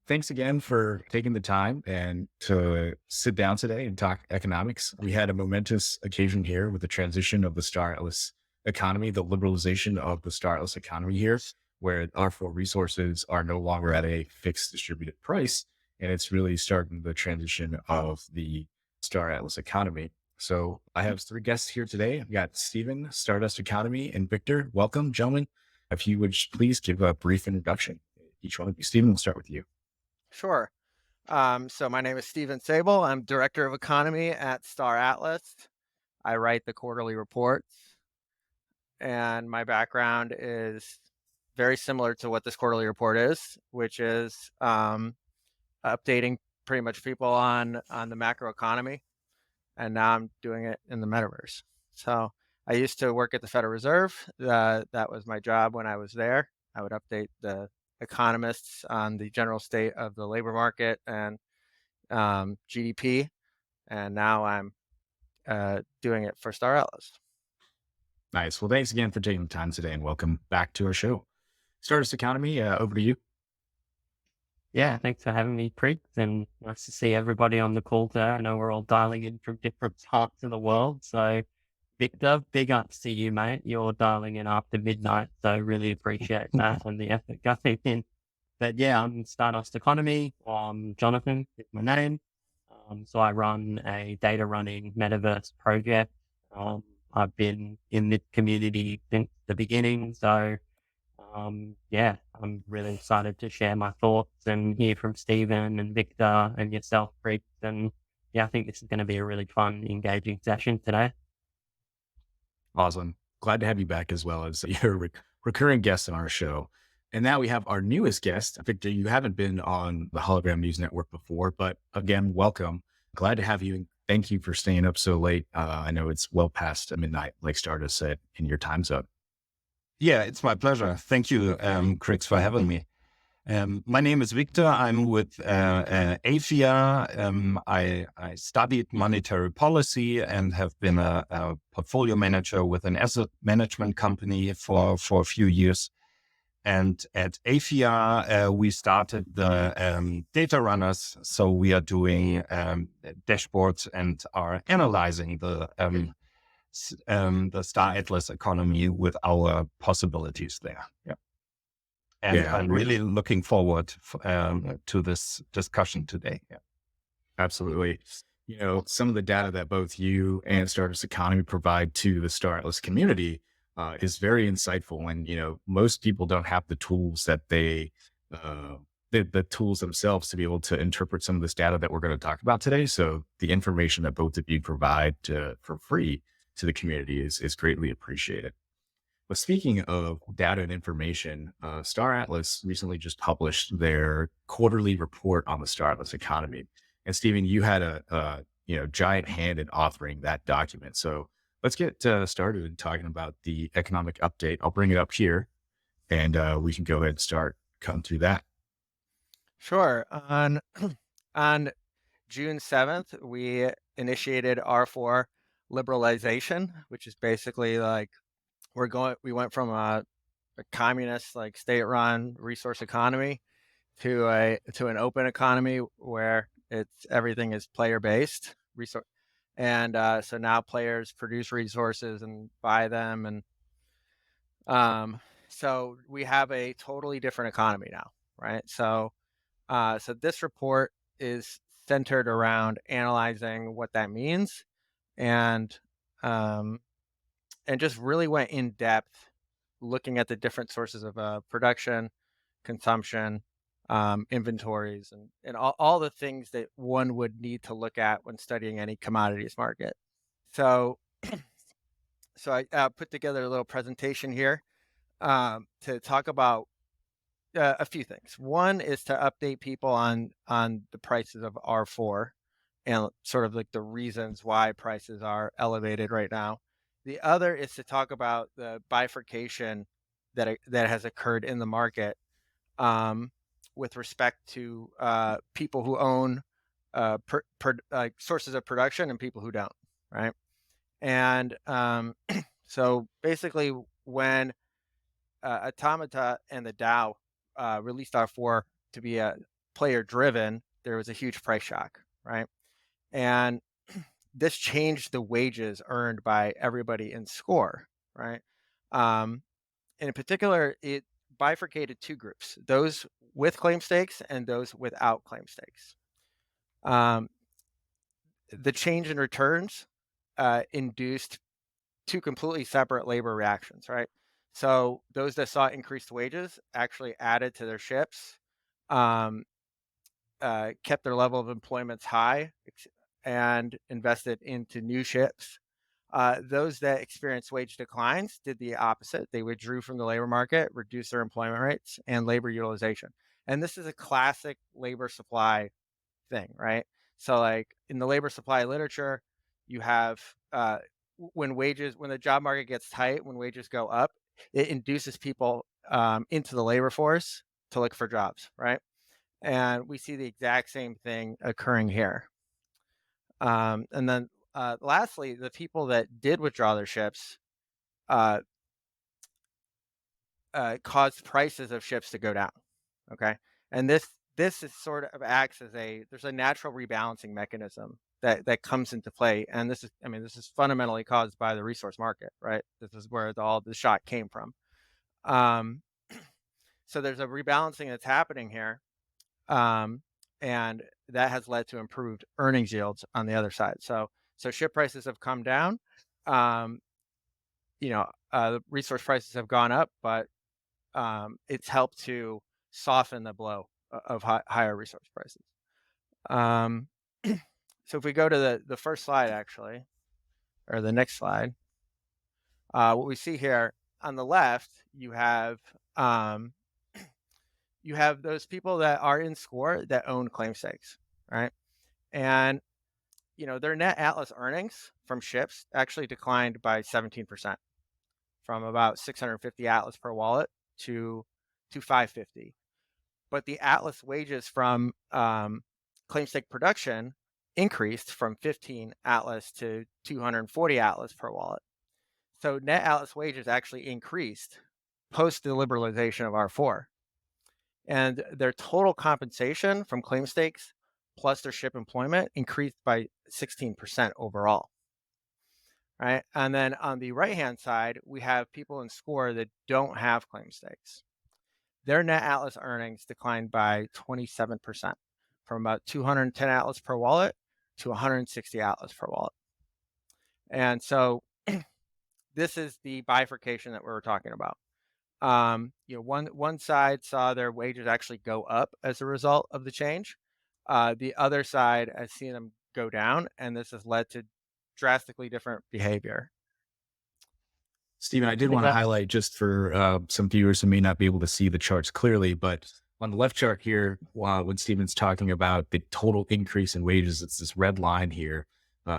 Thanks again for taking the time and to sit down today and talk economics. We had a momentous occasion here with the transition of the star atlas economy, the liberalization of the star atlas economy here, where our four resources are no longer at a fixed distributed price. And it's really starting the transition of the star atlas economy. So I have three guests here today. I've got Stephen, Stardust Economy, and Victor. Welcome, gentlemen. If you would please give a brief introduction, each one of you. Stephen, we'll start with you. Sure. So my name is Stephen Sabol. I'm Director of Economy at Star Atlas. I write the quarterly reports, and my background is very similar to what this quarterly report is, which is updating pretty much people on the macro economy, and now I'm doing it in the metaverse. So I used to work at the Federal Reserve. That was my job when I was there. I would update the economists on the general state of the labor market and GDP, and now I'm doing it for Star Atlas. Nice. Well, thanks again for taking the time today and welcome back to our show. Stardust Economy, over to you. Yeah, thanks for having me, Prig, and nice to see everybody on the call today. I know we're all dialing in from different parts of the world. So, Victor, big ups to you, mate. You're dialing in after midnight, so really appreciate that and the effort going in. But yeah, I'm Stardust Economy. Jonathan is my name. So I run a data running metaverse project. I've been in this community since the beginning, so yeah, I'm really excited to share my thoughts and hear from Stephen and Victor and yourself, Briggs. And yeah, I think this is going to be a really fun, engaging session today. Awesome. Glad to have you back as well as your recurring guest on our show. And now we have our newest guest. Victor, you haven't been on the Hologram News Network before, but again, welcome. Glad to have you. And thank you for staying up so late. I know it's well past midnight, like Stardust said, in your time zone. Yeah, it's my pleasure. Thank you, Chris, for having me. My name is Viktor. I'm with Aephia. I studied monetary policy and have been a portfolio manager with an asset management company for a few years. And at Aephia, we started the data runners. So we are doing dashboards and are analyzing the Star Atlas economy with our possibilities there. Yeah. And Yeah, I'm really looking forward to this discussion today. Yeah. absolutely. You know, some of the data that both you and Stardust Economy provide to the Star Atlas community is very insightful. And, you know, most people don't have the tools that the tools themselves to be able to interpret some of this data that we're going to talk about today. So the information that both of you provide for free to the community is greatly appreciated. But speaking of data and information, Star Atlas recently just published their quarterly report on the Star Atlas economy. And Stephen, you had a giant hand in authoring that document. So let's get started in talking about the economic update. I'll bring it up here, and we can go ahead and start cutting through that. Sure. On June 7th, we initiated R4 liberalization, which is basically like we went from a communist like state-run resource economy to an open economy where everything is player-based resource. And so now players produce resources and buy them, and so we have a totally different economy now, right? So this report is centered around analyzing what that means, and um, and just really went in depth looking at the different sources of production, consumption, inventories, and all the things that one would need to look at when studying any commodities market. So I put together a little presentation here to talk about a few things. One is to update people on the prices of R4 and sort of like the reasons why prices are elevated right now. The other is to talk about the bifurcation that has occurred in the market with respect to people who own sources of production and people who don't, right? And so basically, when Automata and the DAO released R4 to be a player driven, there was a huge price shock, right? And this changed the wages earned by everybody in score, right? And in particular, it bifurcated two groups: those with claim stakes and those without claim stakes. The change in returns induced two completely separate labor reactions, right? So those that saw increased wages actually added to their ships, um, kept their level of employments high, and invested into new ships. Those that experienced wage declines did the opposite. They withdrew from the labor market, reduced their employment rates and labor utilization. And this is a classic labor supply thing, right? So, like in the labor supply literature, you have when the job market gets tight, when wages go up, it induces people into the labor force to look for jobs, right? And we see the exact same thing occurring here. And then lastly, the people that did withdraw their ships uh, caused prices of ships to go down. Okay, and this is sort of acts as there's a natural rebalancing mechanism that comes into play, and this is fundamentally caused by the resource market, right? This is where all the shot came from. So there's a rebalancing that's happening here, and that has led to improved earnings yields on the other side. So ship prices have come down. The resource prices have gone up, but it's helped to soften the blow of higher resource prices. So if we go to the first slide, actually, or the next slide, what we see here on the left, you have those people that are in score that own claim stakes, right? And their net Atlas earnings from ships actually declined by 17%, from about 650 Atlas per wallet to 550. But the Atlas wages from claim stake production increased from 15 Atlas to 240 Atlas per wallet. So net Atlas wages actually increased post the liberalization of R4. And their total compensation from claim stakes plus their ship employment increased by 16% overall. Right. And then on the right-hand side, we have people in score that don't have claim stakes. Their net Atlas earnings declined by 27%, from about 210 Atlas per wallet to 160 Atlas per wallet. And so this is the bifurcation that we were talking about. One side saw their wages actually go up as a result of the change. The other side has seen them go down, and this has led to drastically different behavior. Stephen, I did want to highlight, just for some viewers who may not be able to see the charts clearly, but on the left chart here, when Stephen's talking about the total increase in wages, it's this red line here.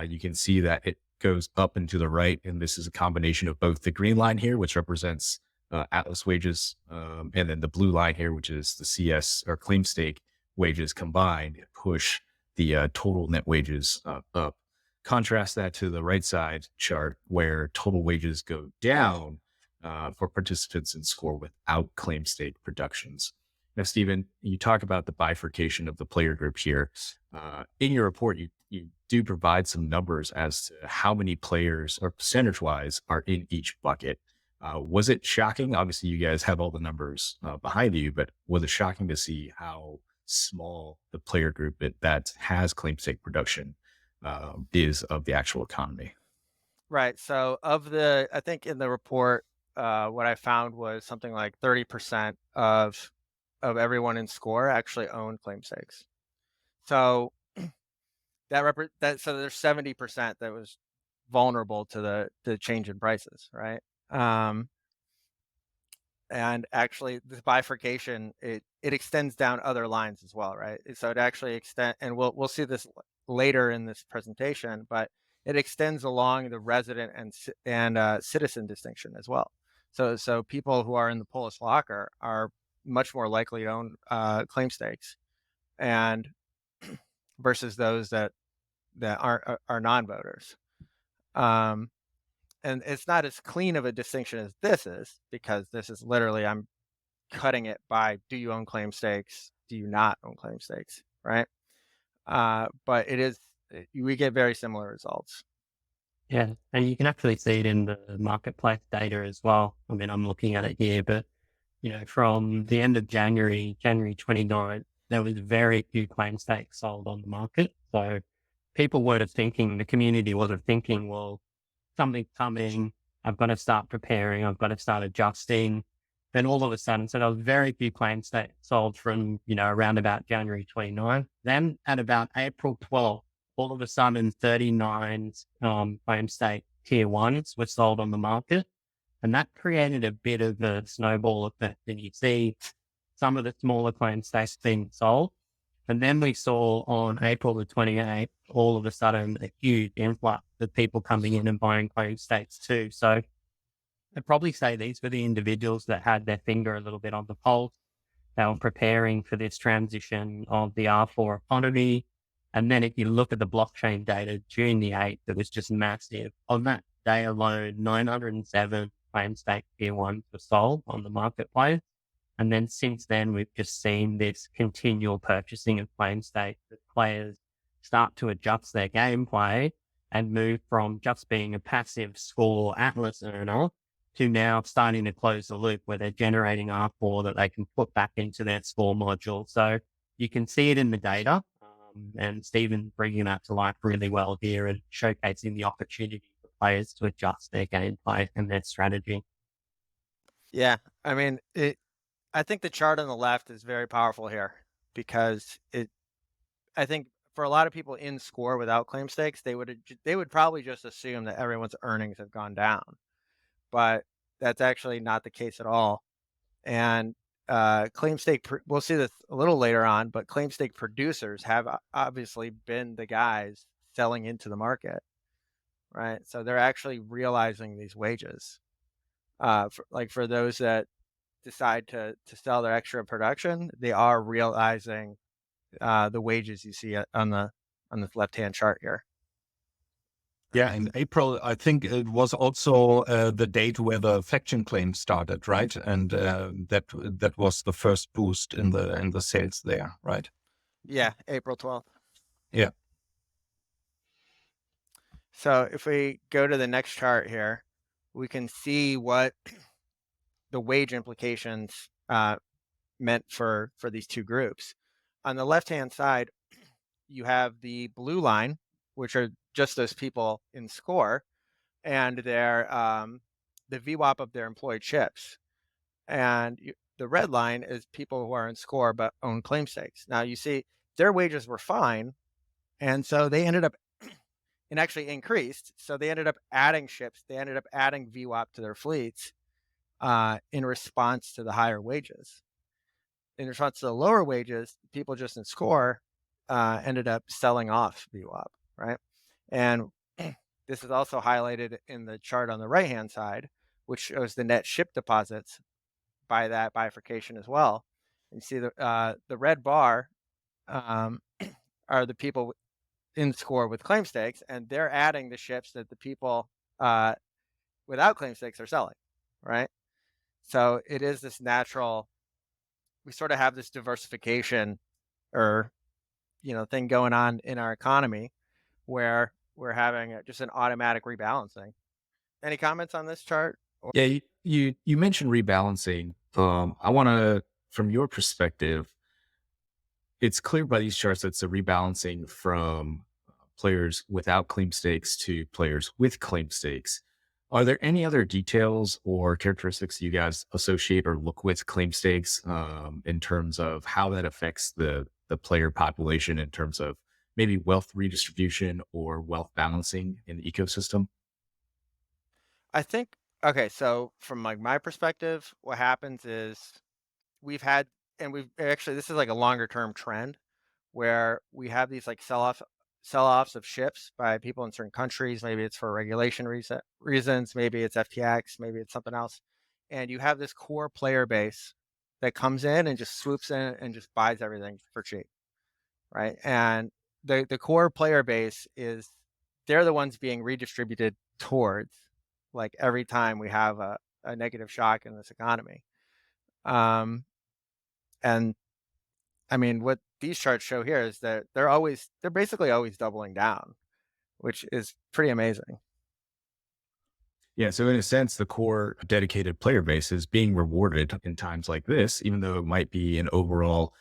You can see that it goes up and to the right, and this is a combination of both the green line here, which represents Atlas wages, and then the blue line here, which is the CS or claim stake wages combined, push the total net wages up. Contrast that to the right side chart, where total wages go down for participants in score without claim stake productions. Now, Stephen, you talk about the bifurcation of the player group here. In your report, you do provide some numbers as to how many players, or percentage-wise, are in each bucket. Was it shocking? Obviously, you guys have all the numbers behind you, but was it shocking to see how small the player group that has claim stake production is of the actual economy? Right. So I think in the report, what I found was something like 30% of everyone in score actually owned claim stakes. So so there's 70% that was vulnerable to the change in prices, right? And actually, this bifurcation it extends down other lines as well, right? So it actually extend, and we'll see this later in this presentation, but it extends along the resident and citizen distinction as well. So people who are in the Polish locker are much more likely to own claim stakes, and versus those that are non-voters. And it's not as clean of a distinction as this is, because this is literally, I'm cutting it by, do you own claim stakes? do you not own claim stakes, right? But we get very similar results. Yeah, and you can actually see it in the marketplace data as well. I mean, I'm looking at it here, but from the end of January 29th, there was very few claim stakes sold on the market. So people weren't thinking, the community wasn't thinking, well, something's coming. I've got to start preparing. I've got to start adjusting. Then all of a sudden, so there was very few claim stakes sold from, around about January 29th. Then at about April 12th, all of a sudden 39 claim stake tier ones were sold on the market. And that created a bit of a snowball effect. And you see some of the smaller claim stakes being sold. And then we saw on April the 28th, all of a sudden a huge influx of people coming in and buying claim stakes too. So I'd probably say these were the individuals that had their finger a little bit on the pulse. They were preparing for this transition of the R4 economy. And then if you look at the blockchain data, June the 8th, it was just massive. On that day alone, 907 claim stake tier ones were sold on the marketplace. And then since then, we've just seen this continual purchasing of claim stakes as players start to adjust their gameplay and move from just being a passive score atlas earner to now starting to close the loop where they're generating R4 that they can put back into their score module. So you can see it in the data, and Stephen's bringing that to life really well here and showcasing the opportunity for players to adjust their gameplay and their strategy. Yeah, I mean, I think the chart on the left is very powerful here because I think for a lot of people in score without claim stakes, they would probably just assume that everyone's earnings have gone down, but that's actually not the case at all. And claim stake, we'll see this a little later on, but claim stake producers have obviously been the guys selling into the market, right? So they're actually realizing these wages. For those that decide to sell their extra production, they are realizing the wages you see on the left-hand chart here. Yeah, in April, I think it was also the date where the faction claim started, right? And that was the first boost in the sales there, right? Yeah, April 12th. Yeah. So if we go to the next chart here, we can see what the wage implications meant for these two groups. On the left-hand side, you have the blue line, which are just those people in score, and their the VWAP of their employed chips. And the red line is people who are in score but own claim stakes. Now you see their wages were fine, and so they ended up and actually increased. So they ended up adding ships. They ended up adding VWAP to their fleets in response to the higher wages. In response to the lower wages, people just in score ended up selling off VWAP, right? And this is also highlighted in the chart on the right-hand side, which shows the net ship deposits by that bifurcation as well. And you see the red bar are the people in score with claim stakes, and they're adding the ships that the people without claim stakes are selling, right? So it is this natural, we sort of have this diversification or thing going on in our economy where we're having just an automatic rebalancing. Any comments on this chart? Yeah, you mentioned rebalancing. I want to, from your perspective, it's clear by these charts that it's a rebalancing from players without claim stakes to players with claim stakes. Are there any other details or characteristics you guys associate or look with claim stakes in terms of how that affects the player population in terms of maybe wealth redistribution or wealth balancing in the ecosystem? I think, okay, so from my perspective, what happens is we've had, and we've actually, this is like a longer term trend where we have these like sell-offs of ships by people in certain countries. Maybe it's for regulation reasons, maybe it's FTX, maybe it's something else. And you have this core player base that comes in and just swoops in and just buys everything for cheap, right? And the core player base they're the ones being redistributed towards, like every time we have a negative shock in this economy. And I mean, what these charts show here is that they're basically always doubling down, which is pretty amazing. Yeah, so in a sense, the core dedicated player base is being rewarded in times like this, even though it might be an overall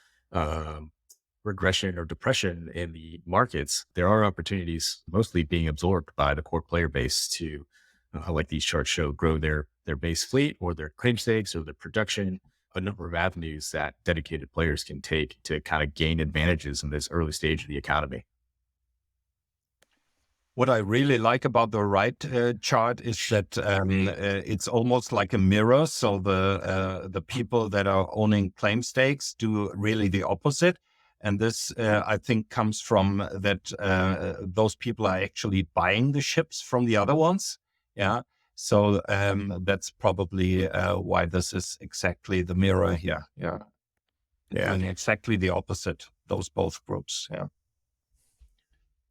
regression or depression in the markets. There are opportunities, mostly being absorbed by the core player base, to, like these charts show, grow their base fleet or their claim stakes or their production. A number of avenues that dedicated players can take to kind of gain advantages in this early stage of the economy. What I really like about the right chart is that it's almost like a mirror. So the people that are owning claim stakes do really the opposite. And this, I think, comes from that those people are actually buying the ships from the other ones. Yeah. So that's probably why this is exactly the mirror here. Yeah. Yeah. And exactly the opposite, those both groups. Yeah.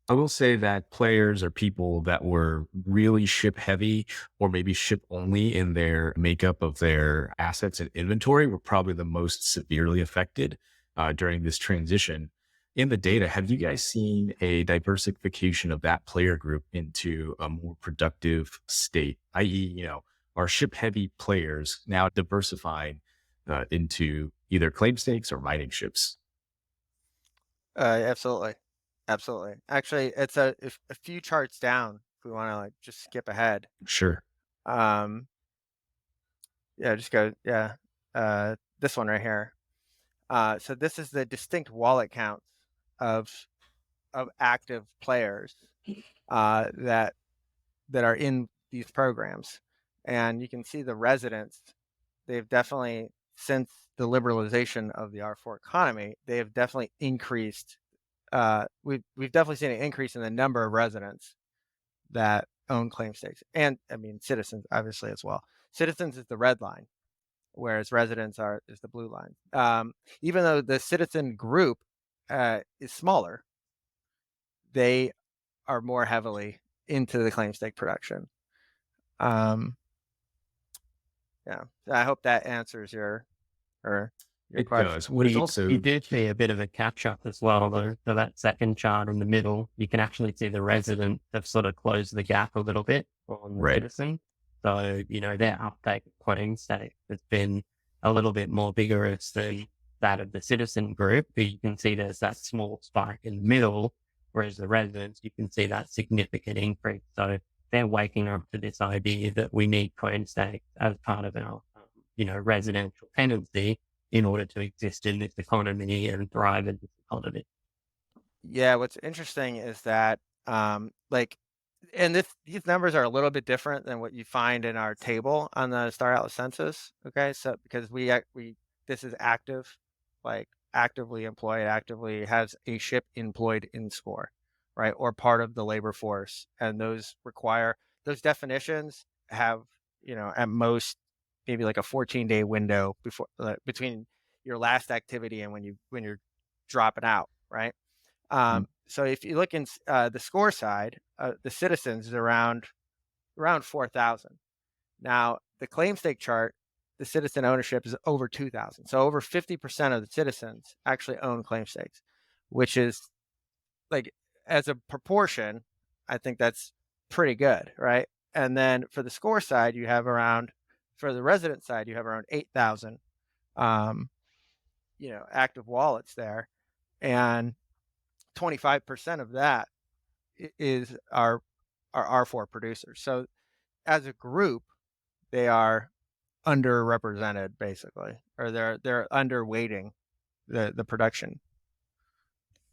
I will say that players or people that were really ship heavy or maybe ship only in their makeup of their assets and inventory were probably the most severely affected during this transition. In the data, have you guys seen a diversification of that player group into a more productive state? I.e., are ship heavy players now diversifying into either claim stakes or mining ships? Absolutely. Absolutely. Actually, it's a few charts down if we want to like just skip ahead. Sure. Um, yeah, just go. Yeah, this one right here. So this is the distinct wallet counts of active players that are in these programs, and you can see the residents. They've definitely, since the liberalization of the R4 economy, they have definitely increased. We've definitely seen an increase in the number of residents that own claim stakes, and I mean citizens obviously as well. Citizens is the red line, whereas residents is the blue line. Even though the citizen group is smaller, they are more heavily into the claim stake production. Um, yeah, I hope that answers your It question. does. What is You also do see a bit of a catch up as well, though. So that second chart in the middle, you can actually see the resident have sort of closed the gap a little bit on the right. citizen. So, their uptake of claim stake has been a little bit more vigorous than that of the citizen group. But you can see there's that small spike in the middle, whereas the residents, you can see that significant increase. So they're waking up to this idea that we need claim stake as part of our, residential tendency in order to exist in this economy and thrive in this economy. Yeah, what's interesting is that and these numbers are a little bit different than what you find in our table on the Star Atlas census. Okay, so because this is active, like actively employed, actively has a ship employed in score, right, or part of the labor force, and those definitions have at most maybe like a 14-day window between your last activity and when you're dropping out, right? So if you look in the score side, the citizens is around 4,000. Now the claim stake chart, the citizen ownership is over 2,000. So over 50% of the citizens actually own claim stakes, which is like as a proportion, I think that's pretty good, right? And then for the score side, for the resident side, you have around 8,000, active wallets there, and 25% of that is our R4 producers. So as a group, they are underrepresented basically, or they're underweighting the production.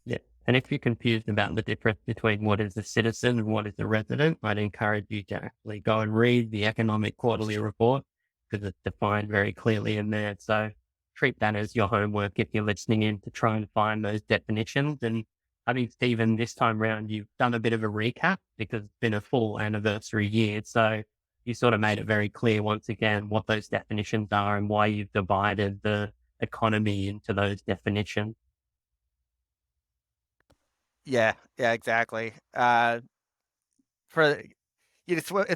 Yeah. And if you're confused about the difference between what is a citizen and what is a resident, I'd encourage you to actually go and read the economic quarterly report because it's defined very clearly in there. So treat that as your homework if you're listening in to try and find those definitions. And I think, Stephen, this time round, you've done a bit of a recap because it's been a full anniversary year. So you sort of made it very clear once again what those definitions are and why you've divided the economy into those definitions. Yeah, exactly. It's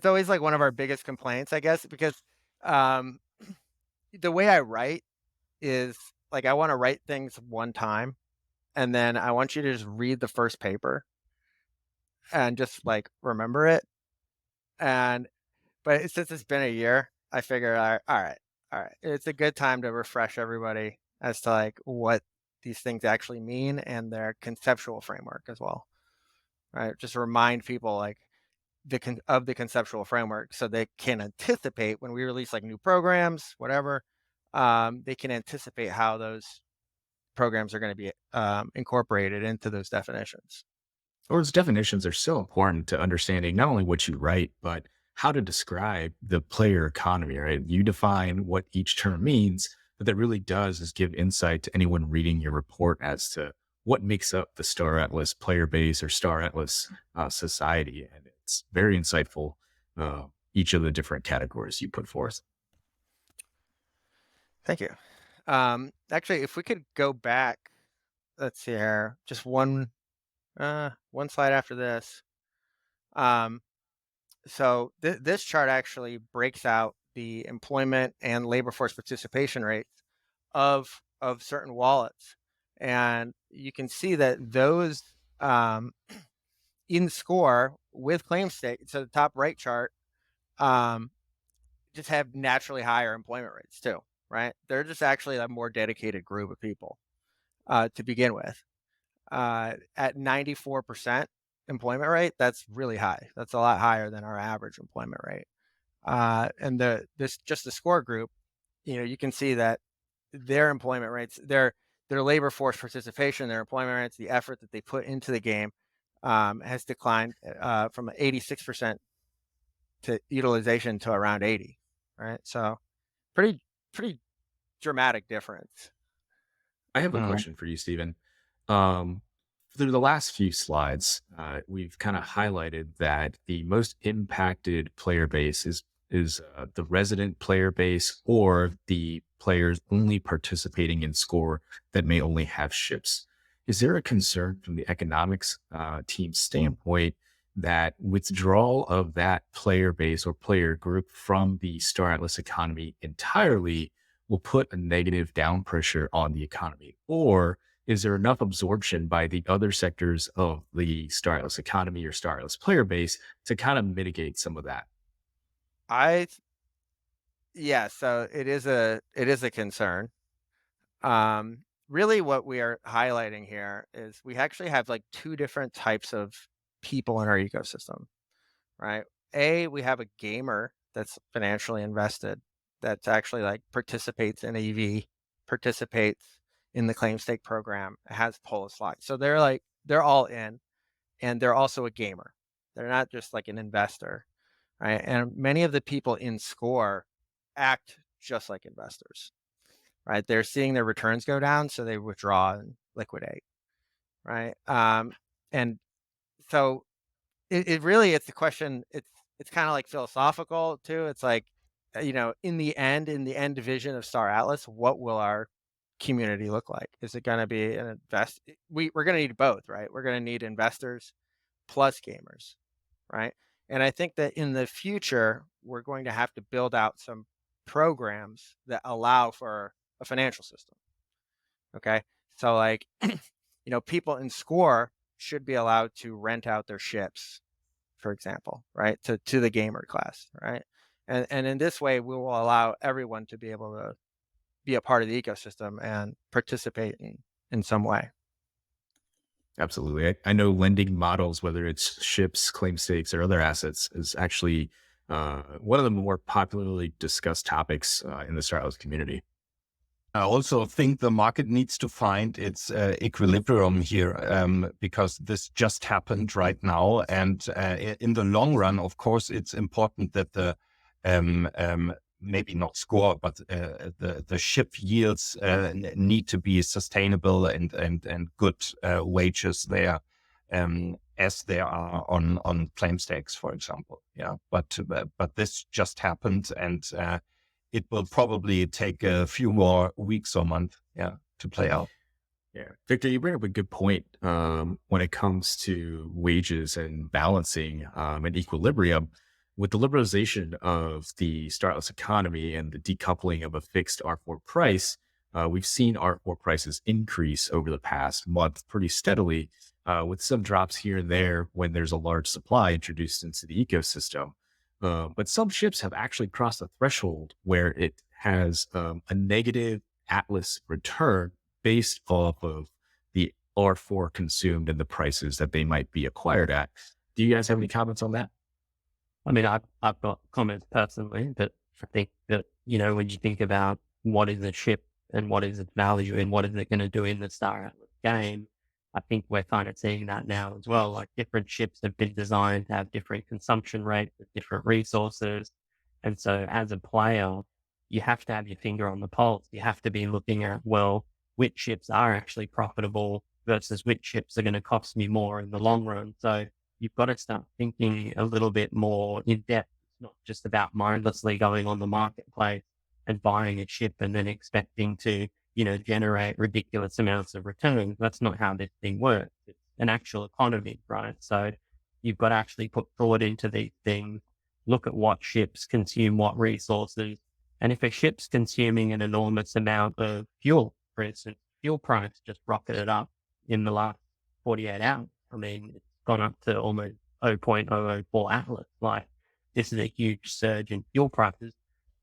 always like one of our biggest complaints, I guess, because the way I write is like, I want to write things one time, and then I want you to just read the first paper and just like remember it. And since it's been a year, I figured, all right, it's a good time to refresh everybody as to like what these things actually mean and their conceptual framework as well. Right, just remind people like of the conceptual framework so they can anticipate when we release like new programs, whatever. They can anticipate how those programs are going to be incorporated into those definitions. Those definitions are so important to understanding not only what you write, but how to describe the player economy, right? You define what each term means, but that really does is give insight to anyone reading your report as to what makes up the Star Atlas player base or Star Atlas society. And it's very insightful, each of the different categories you put forth. Thank you. Actually, if we could go back, let's see here, just one slide after this. So this chart actually breaks out the employment and labor force participation rates of certain wallets, and you can see that those in score with claim stake. So the top right chart just have naturally higher employment rates too, right? They're just actually a more dedicated group of people to begin with. At 94% employment rate, that's really high. That's a lot higher than our average employment rate. And the score group, you can see that their employment rates, their labor force participation, their employment rates, the effort that they put into the game has declined from 86% to utilization to around 80, right? So pretty dramatic difference. I have a question for you, Stephen. Through the last few slides, we've kind of highlighted that the most impacted player base is the resident player base or the players only participating in score that may only have ships. Is there a concern from the economics team standpoint that withdrawal of that player base or player group from the Star Atlas economy entirely will put a negative down pressure on the economy? Or is there enough absorption by the other sectors of the Star Atlas economy or Star Atlas player base to kind of mitigate some of that? Yeah, so it is a concern. Really what we are highlighting here is we actually have like two different types of people in our ecosystem, right? We have a gamer that's financially invested, that's actually like participates in EV, participates in the claim stake program, has Polis lock. So they're all in, and they're also a gamer. They're not just like an investor, right? And many of the people in score act just like investors, right? They're seeing their returns go down, so they withdraw and liquidate, right? And so it really, it's the question. It's kind of like philosophical too. It's like, in the end vision of Star Atlas, what will our community look like? Is it going to be an we're going to need both, right? We're going to need investors plus gamers, right? And I think that in the future, we're going to have to build out some programs that allow for a financial system. Okay. So like, people in score should be allowed to rent out their ships, for example, right? To the gamer class, right? And in this way, we will allow everyone to be able to be a part of the ecosystem and participate in some way. Absolutely. I know lending models, whether it's ships, claim stakes, or other assets, is actually one of the more popularly discussed topics in the Star Atlas community. I also think the market needs to find its equilibrium here, because this just happened right now. And in the long run, of course, it's important that the maybe not score, but the ship yields need to be sustainable and good wages there, as they are on claim stakes, for example. Yeah, but this just happened, and it will probably take a few more weeks or months, to play out. Yeah, Victor, you bring up a good point when it comes to wages and balancing and equilibrium. With the liberalization of the Star Atlas economy and the decoupling of a fixed R4 price, we've seen R4 prices increase over the past month pretty steadily, with some drops here and there when there's a large supply introduced into the ecosystem. But some ships have actually crossed a threshold where it has a negative Atlas return based off of the R4 consumed and the prices that they might be acquired at. Do you guys have any comments on that? I mean, I've got comments personally, but I think that, when you think about what is a ship and what is its value and what is it going to do in the Star Atlas game, I think we're kind of seeing that now as well. Like, different ships have been designed to have different consumption rates with different resources. And so as a player, you have to have your finger on the pulse. You have to be looking at, well, which ships are actually profitable versus which ships are going to cost me more in the long run. So you've got to start thinking a little bit more in depth. It's not just about mindlessly going on the marketplace and buying a ship and then expecting to, generate ridiculous amounts of returns. That's not how this thing works. It's an actual economy, right? So you've got to actually put thought into these things, look at what ships consume what resources. And if a ship's consuming an enormous amount of fuel, for instance, fuel price just rocketed up in the last 48 hours. I mean, it's gone up to almost 0.004 Atlas. Like, this is a huge surge in fuel prices.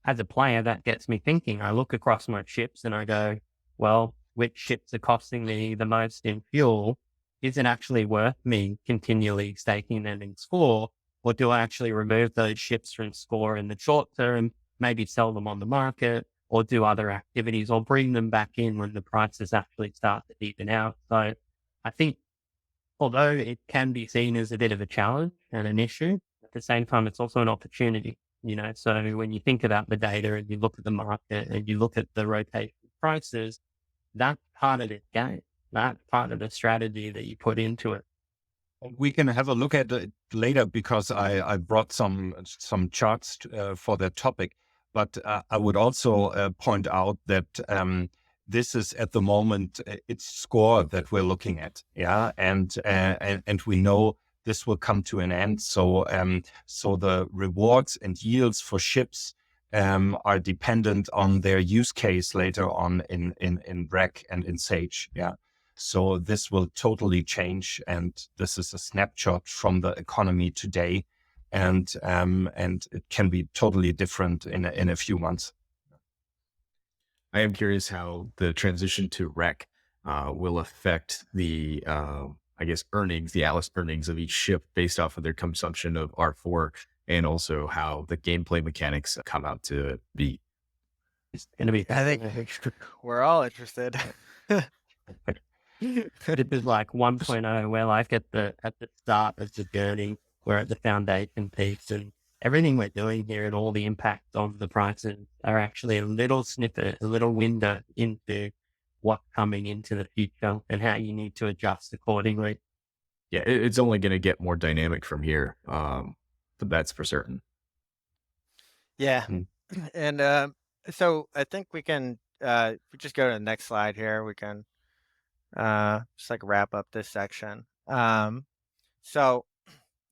As a player, that gets me thinking. I look across my ships and I go, well, which ships are costing me the most in fuel? Is it actually worth me continually staking them in score? Or do I actually remove those ships from score in the short term, maybe sell them on the market, or do other activities, or bring them back in when the prices actually start to even out? So I think, although it can be seen as a bit of a challenge and an issue, at the same time, it's also an opportunity. So when you think about the data and you look at the market and you look at the rotation prices, that's part of this game. That's part of the strategy that you put into it. We can have a look at it later because I brought some charts for that topic. But I would also point out that this is at the moment it's score that we're looking at, yeah, and we know this will come to an end. So so the rewards and yields for ships are dependent on their use case later on in REC and in Sage, yeah. So this will totally change, and this is a snapshot from the economy today, and it can be totally different in a few months. I am curious how the transition to REC will affect the, I guess, earnings, the Atlas earnings of each ship based off of their consumption of R4, and also how the gameplay mechanics come out to be. It's going to be, I think we're all interested. it is like 1.0, where like at the start of the journey, we're at the foundation piece, and everything we're doing here and all the impact on the prices are actually a little snippet, a little window into what's coming into the future and how you need to adjust accordingly. Yeah, it's only going to get more dynamic from here. But that's for certain. Yeah. And so I think we can, if we just go to the next slide here, we can just like wrap up this section. So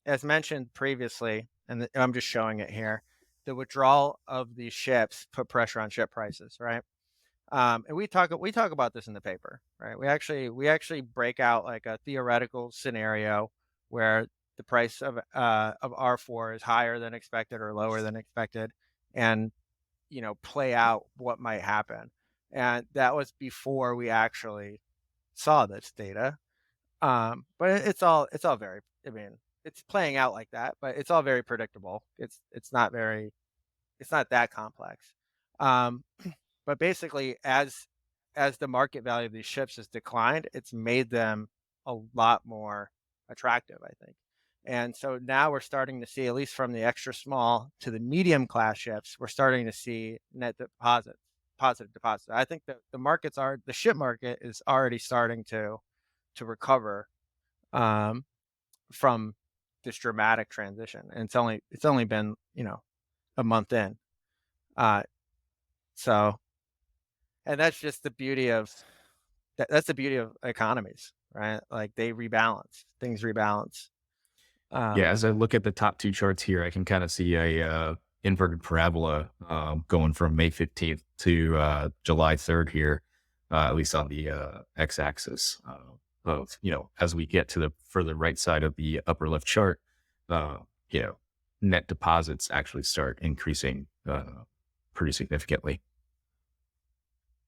as mentioned previously, and I'm just showing it here, the withdrawal of these ships put pressure on ship prices, right? And we talk about this in the paper, right? We actually break out like a theoretical scenario where the price of R4 is higher than expected or lower than expected, and play out what might happen. And that was before we actually saw this data. But it's all very, I mean, it's playing out like that, but it's all very predictable. It's not that complex. But basically, as the market value of these ships has declined, it's made them a lot more attractive, I think. And so now we're starting to see, at least from the extra small to the medium class ships, we're starting to see positive deposits. I think that the ship market is already starting to recover from this dramatic transition, and it's only been a month in. So, and that's just the beauty of that's the beauty of economies, right? Like, things rebalance. Yeah, as I look at the top two charts here, I can kind of see a inverted parabola going from May 15th to July 3rd here, at least on the x-axis of, as we get to the further right side of the upper left chart, net deposits actually start increasing pretty significantly.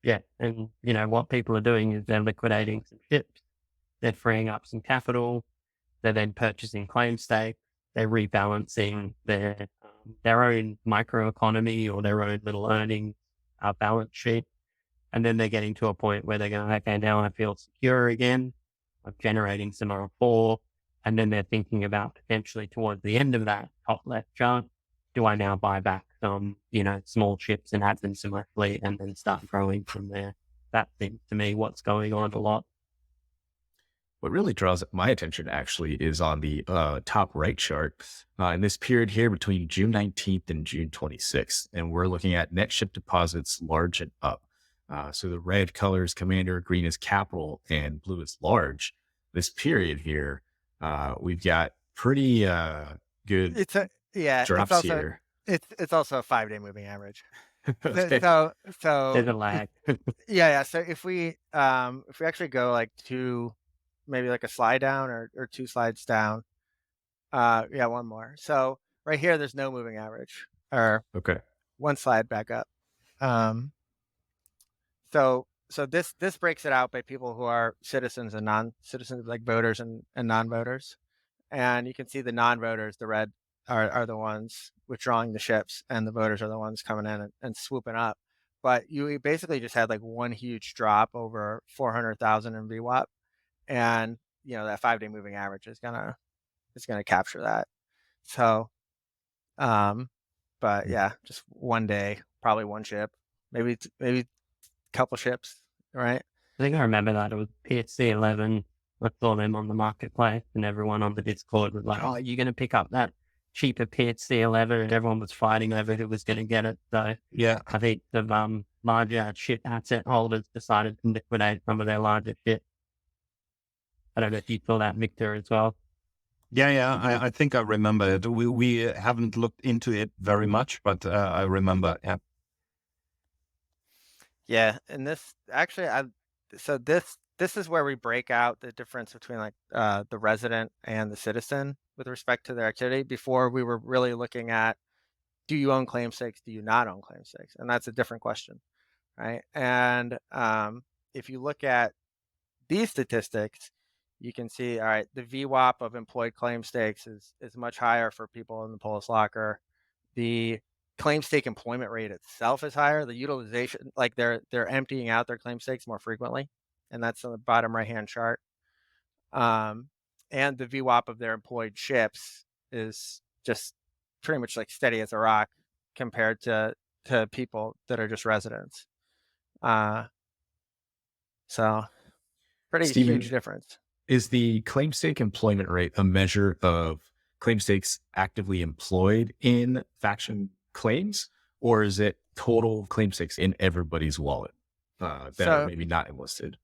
Yeah. And, what people are doing is they're liquidating some ships. They're freeing up some capital. They're then purchasing claim stake. They're rebalancing their own microeconomy or their own little earnings balance sheet. And then they're getting to a point where they're going, okay, now I feel secure again. I'm generating some R4. And then they're thinking about potentially towards the end of that top left chart, do I now buy back some, small ships and add them to my fleet and then start growing from there? That seems to me what's going on a lot. What really draws my attention actually is on the top right chart in this period here between June 19th and June 26th. And we're looking at net ship deposits large and up. So the red color is commander, green is capital, and blue is large. This period here, we've got pretty good drops here. It's also a 5-day moving average. Okay. So There's a lag. yeah. So if we actually go like maybe like a slide down or 2 slides down, one more. So right here, there's no moving average, or Okay. 1 slide back up. So this breaks it out by people who are citizens and non-citizens, like voters and non-voters. And you can see the non-voters, the red, are the ones withdrawing the ships, and the voters are the ones coming in and swooping up. But you basically just had like one huge drop over 400,000 in VWAP, and that 5-day moving average is gonna capture that. So, but yeah, just one day, probably one ship, maybe a couple ships, right? I think I remember that it was PHC 11. I saw them on the marketplace, and everyone on the Discord was like, "Oh, you're going to pick up that cheaper PHC 11," and everyone was fighting over who was going to get it. So Yeah. I think the larger ship asset holders decided to liquidate some of their larger shit. I don't know if you saw that, Victor, as well. Yeah. I think I remember it. We haven't looked into it very much, but I remember. Yeah. Yeah, and this actually, this is where we break out the difference between like the resident and the citizen with respect to their activity. Before, we were really looking at, do you own claim stakes? Do you not own claim stakes? And that's a different question, right? And if you look at these statistics, you can see, all right, the VWAP of employed claim stakes is much higher for people in the Polis locker. The claim stake employment rate itself is higher. The utilization, like they're emptying out their claim stakes more frequently, and that's on the bottom right hand chart. And the VWAP of their employed ships is just pretty much like steady as a rock compared to people that are just residents. So pretty Steven, huge difference. Is the claim stake employment rate a measure of claim stakes actively employed in faction claims, or is it total claim stakes in everybody's wallet that are maybe not enlisted?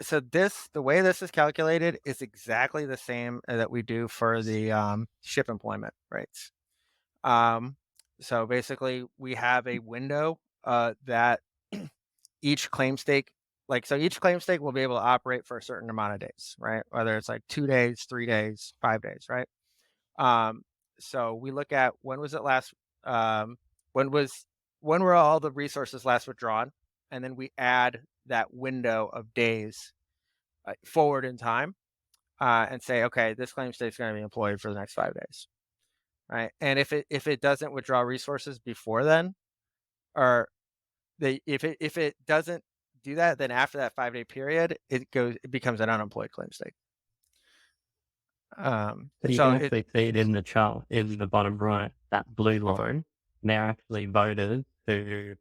So the way this is calculated is exactly the same that we do for the ship employment rates. So basically, we have a window that each claim stake, each claim stake will be able to operate for a certain amount of days, right? Whether it's like 2 days, 3 days, 5 days, right? So we look at when was it last, when were all the resources last withdrawn, and then we add that window of days forward in time, and say, okay, this claim stake is going to be employed for the next 5 days, right? And if it doesn't withdraw resources before then, or if it doesn't do that, then after that 5-day period, it becomes an unemployed claim stake. So you can actually see it in the chart in the bottom right, that blue line. They're actually voters who,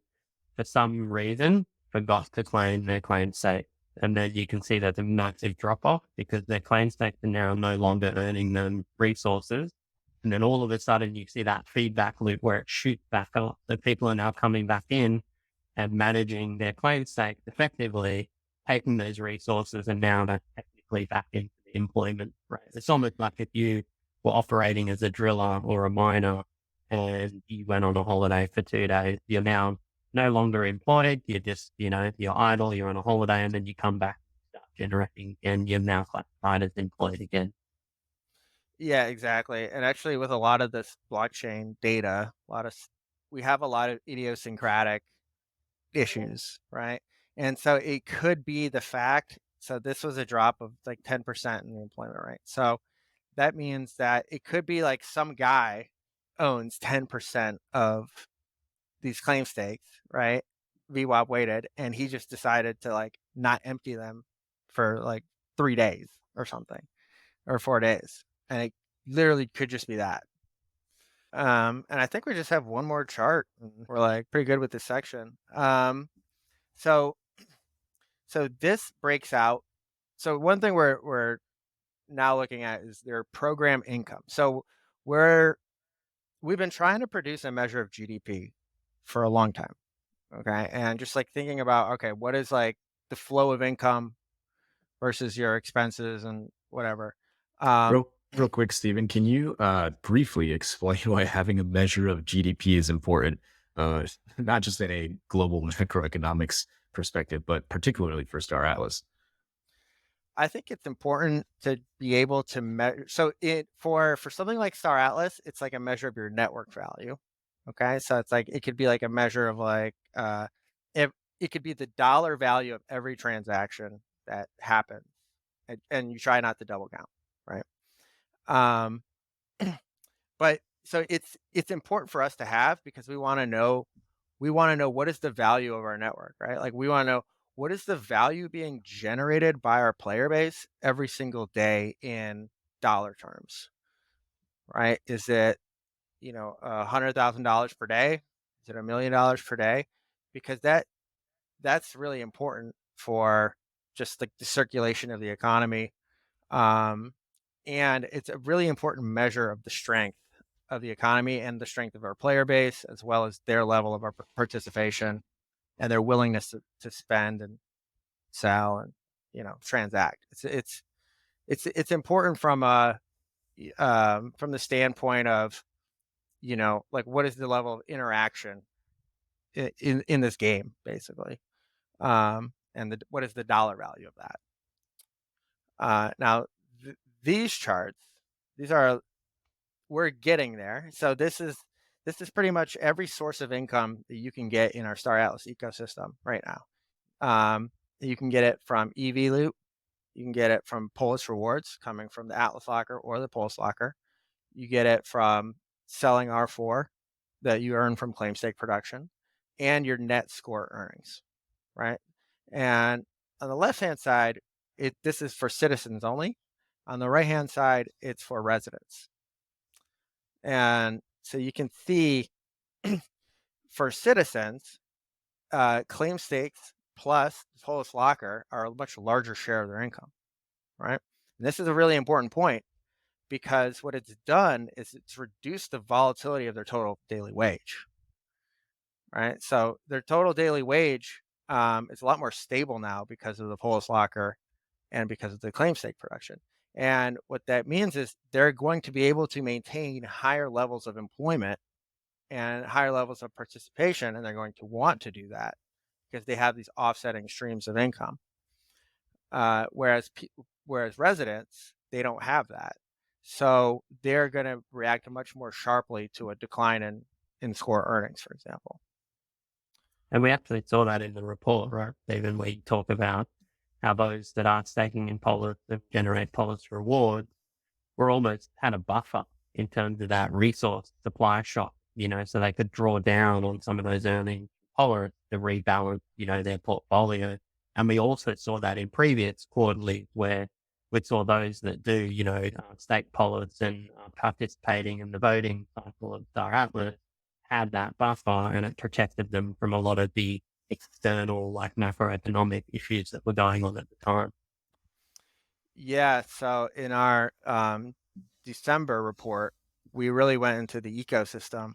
for some reason, forgot to claim their claim stake. And then you can see there's a massive drop off because their claim stakes are now no longer earning them resources. And then all of a sudden you see that feedback loop where it shoots back up. So people are now coming back in and managing their claim stakes effectively, taking those resources, and now they're technically back into employment, right? It's almost like if you were operating as a driller or a miner and you went on a holiday for 2 days. You're now no longer employed. You're just, you're idle, you're on a holiday, and then you come back and start generating, and you're now classified as employed again. Yeah, exactly. And actually, with a lot of this blockchain data, we have a lot of idiosyncratic issues, right? And so it could be the fact. So this was a drop of like 10% in the employment rate. So that means that it could be like some guy owns 10% of these claim stakes, right? VWAP weighted, and he just decided to like not empty them for like 3 days or something, or 4 days. And it literally could just be that. And I think we just have one more chart. We're like pretty good with this section. So this breaks out. So one thing we're now looking at is their program income. So we've been trying to produce a measure of GDP for a long time. Okay. And just like thinking about, okay, what is like the flow of income versus your expenses and whatever. Real quick, Stephen, can you briefly explain why having a measure of GDP is important, not just in a global macroeconomics perspective, but particularly for Star Atlas? I think it's important to be able to measure. So for something like Star Atlas, it's like a measure of your network value. Okay, so it's like it could be like a measure of like if it could be the dollar value of every transaction that happens, and you try not to double count, right? Um, but so it's important for us to have, because we want to know what is the value of our network, right? Like we want to know what is the value being generated by our player base every single day in dollar terms, right? Is it, $100,000 per day? Is it $1 million per day? Because that's really important for just like the circulation of the economy. And it's a really important measure of the strength of the economy and the strength of our player base, as well as their level of our participation and their willingness to spend and sell and transact. It's important from the standpoint of like what is the level of interaction in this game, basically, and what is the dollar value of that. Now these charts, we're getting there. So this is pretty much every source of income that you can get in our Star Atlas ecosystem right now. You can get it from EV Loop. You can get it from Polis rewards coming from the Atlas Locker or the Polis Locker. You get it from selling R4 that you earn from claim stake production, and your net score earnings, right? And on the left-hand side, this is for citizens only. On the right-hand side, it's for residents. And so you can see for citizens, claim stakes plus the Polis Locker are a much larger share of their income, right? And this is a really important point, because what it's done is it's reduced the volatility of their total daily wage, right? So their total daily wage is a lot more stable now because of the Polis Locker and because of the claim stake production. And what that means is they're going to be able to maintain higher levels of employment and higher levels of participation, and they're going to want to do that because they have these offsetting streams of income. Whereas residents, they don't have that. So they're going to react much more sharply to a decline in score earnings, for example. And we actually saw that in the report, right? Even we talk about how those that are staking in Polis that generate Polis rewards were almost had a buffer in terms of that resource supply shock, so they could draw down on some of those earnings Polis to rebalance, their portfolio. And we also saw that in previous quarterly where we saw those that do, stake Polis and participating in the voting cycle of Star Atlas had that buffer, and it protected them from a lot of the external, like macroeconomic issues that were going on at the time. Yeah. So in our December report, we really went into the ecosystem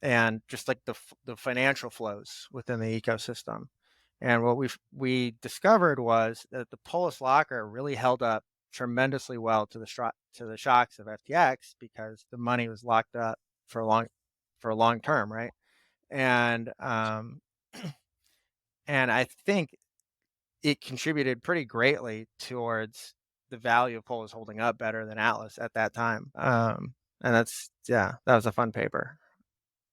and just like the financial flows within the ecosystem. And what we discovered was that the Polis Locker really held up tremendously well to the shocks of FTX, because the money was locked up for for long term, right? And and I think it contributed pretty greatly towards the value of Polis holding up better than Atlas at that time. And that was a fun paper.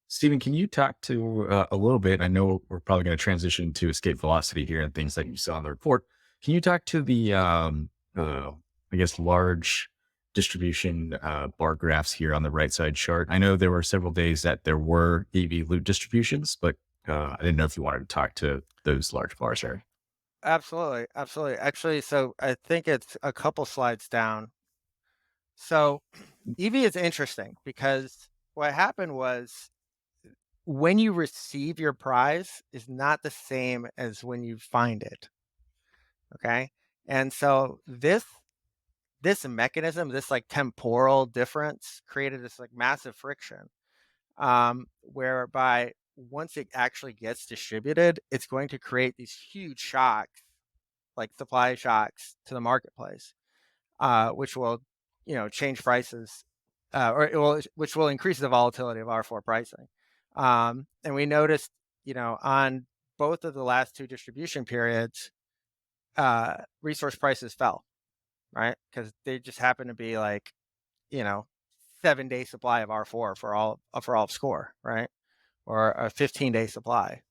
Stephen, can you talk to a little bit? I know we're probably going to transition to escape velocity here and things that you saw in the report. Can you talk to the, I guess, large distribution bar graphs here on the right side chart? I know there were several days that there were EV loop distributions, but I didn't know if you wanted to talk to those large bars there. Absolutely, absolutely. Actually, so I think it's a couple slides down. So EV is interesting because what happened was when you receive your prize is not the same as when you find it. Okay. And so this mechanism, this like temporal difference created this like massive friction, whereby once it actually gets distributed, it's going to create these huge shocks, like supply shocks to the marketplace, which will, change prices, which will increase the volatility of R4 pricing. And we noticed, on both of the last two distribution periods, resource prices fell, right? Because they just happen to be like, 7-day supply of R4 for all of score, right? Or a 15-day supply.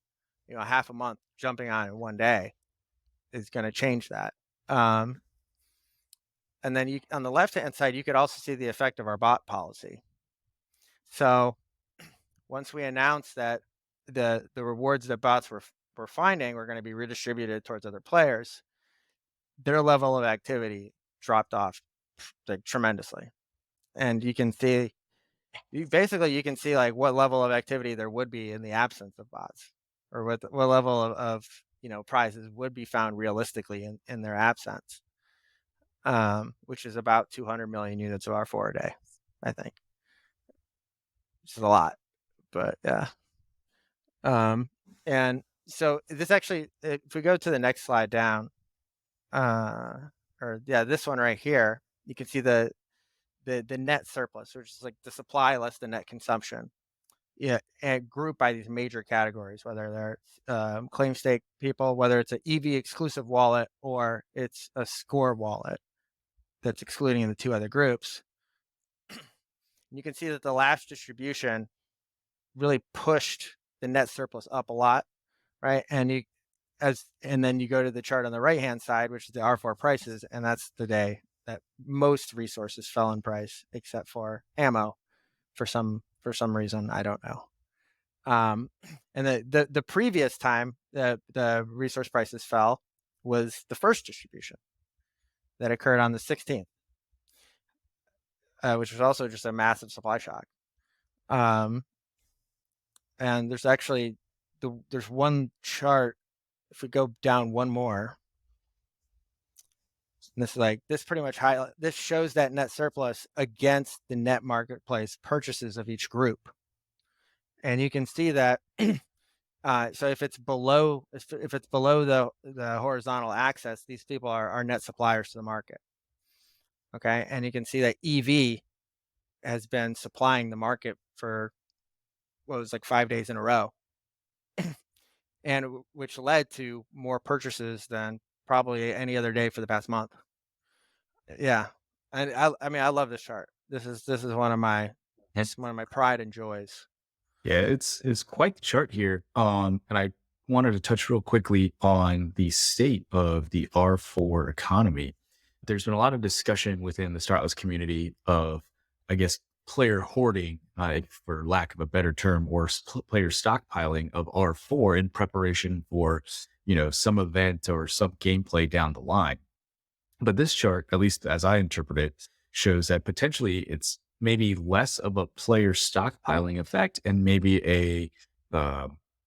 Half a month jumping on in one day is going to change that. And then on the left-hand side, you could also see the effect of our bot policy. So once we announced that the rewards that bots were finding were going to be redistributed towards other players, their level of activity dropped off like tremendously. And you can see like what level of activity there would be in the absence of bots, or what level of prizes would be found realistically in their absence, which is about 200 million units of R4 a day, I think, which is a lot, but yeah. And so this actually, if we go to the next slide down, this one right here, you can see the net surplus, which is like the supply less the net consumption. Yeah, and grouped by these major categories, whether they're claim stake people, whether it's an EV exclusive wallet or it's a score wallet that's excluding the two other groups. You can see that the last distribution really pushed the net surplus up a lot, right? And then you go to the chart on the right hand side, which is the R4 prices, and that's the day that most resources fell in price, except for ammo, for some reason I don't know. And the previous time the resource prices fell was the first distribution that occurred on the 16th, which was also just a massive supply shock. And there's actually there's one chart. If we go down one more, and this pretty much this shows that net surplus against the net marketplace purchases of each group, and you can see that. So if it's below the horizontal axis, these people are net suppliers to the market. Okay, and you can see that EV has been supplying the market for what was like 5 days in a row, and which led to more purchases than probably any other day for the past month. Yeah, and I mean I love this chart. This is one of my pride and joys. Yeah, it's quite the chart here. And I wanted to touch real quickly on the state of the R4 economy. There's been a lot of discussion within the Startless community of, I guess, player hoarding, for lack of a better term, or player stockpiling of R4 in preparation for, some event or some gameplay down the line. But this chart, at least as I interpret it, shows that potentially it's maybe less of a player stockpiling effect and maybe a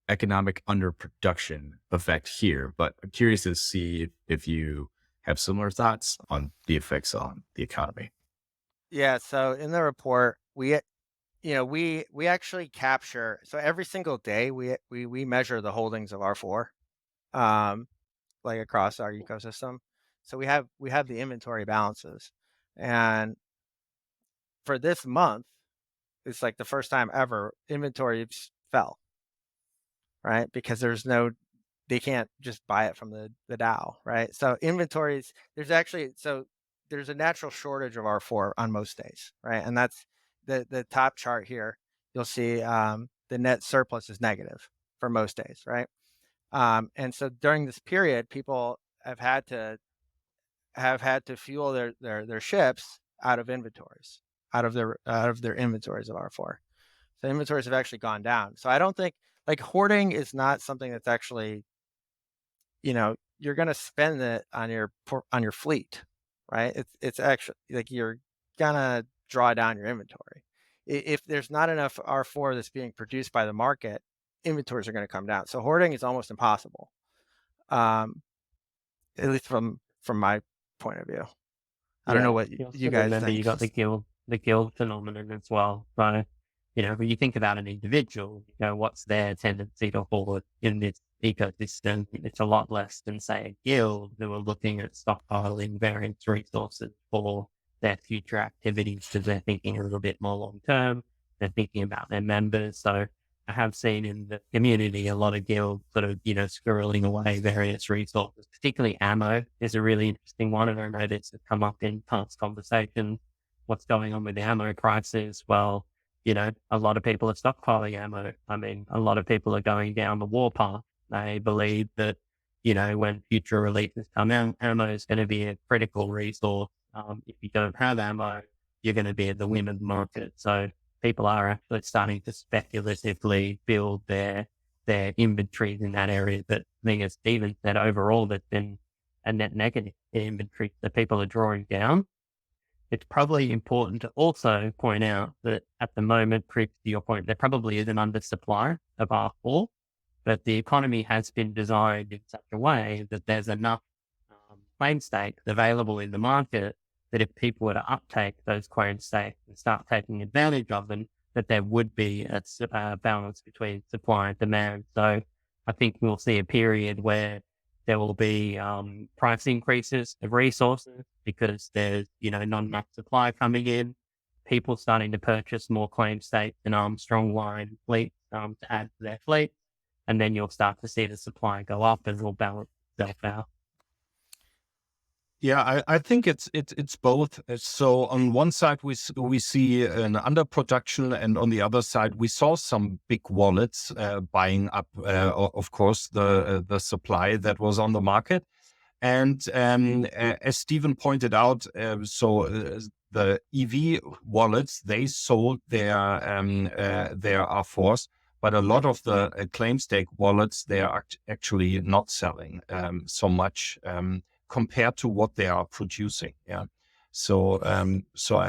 economic underproduction effect here. But I'm curious to see if you have similar thoughts on the effects on the economy. Yeah. So in the report, we actually capture, so every single day we measure the holdings of R4, like across our ecosystem. So we have the inventory balances, and for this month, it's like the first time ever inventories fell, right? Because they can't just buy it from the DAO, right? So inventories, there's a natural shortage of R4 on most days, right? And that's the top chart here. You'll see the net surplus is negative for most days, right? And so during this period, people have had to fuel their ships out of inventories, out of their inventories of R4. So inventories have actually gone down. So I don't think, like, hoarding is not something that's actually, you're going to spend it on your fleet, right? It's actually like you're gonna draw down your inventory. If there's not enough R4 that's being produced by the market, inventories are going to come down. So hoarding is almost impossible, at least from my point of view. I don't know what You you also guys remember you think. got the guild phenomenon as well. So, when you think about an individual, what's their tendency to hoard in this ecosystem? It's a lot less than, say, a guild who are looking at stockpiling various resources for their future activities because they're thinking a little bit more long term. They're thinking about their members. So I have seen in the community a lot of guilds sort of, squirreling away various resources, particularly ammo is a really interesting one. And I know this has come up in past conversations. What's going on with the ammo prices? Well, a lot of people are stockpiling ammo. I mean, a lot of people are going down the war path. They believe that, when future releases come out, ammo is going to be a critical resource. If you don't have ammo, you're going to be at the women's market. So people are actually starting to speculatively build their inventories in that area. But I think, as Stephen said, overall, there's been a net negative in inventory that people are drawing down. It's probably important to also point out that at the moment, to your point, there probably is an undersupply of R4, but the economy has been designed in such a way that there's enough claim stakes available in the market that if people were to uptake those claim stakes and start taking advantage of them, that there would be a balance between supply and demand. So I think we'll see a period where there will be price increases of resources because there's, not enough supply coming in, people starting to purchase more claim stakes and Armstrong line fleets to add to their fleet. And then you'll start to see the supply go up and it'll balance itself out. Yeah, I think it's both. So on one side we see an underproduction, and on the other side we saw some big wallets buying up, of course, the supply that was on the market. And as Stephen pointed out, the EV wallets, they sold their R4s, but a lot of the claim stake wallets, they are actually not selling so much compared to what they are producing. Yeah. So I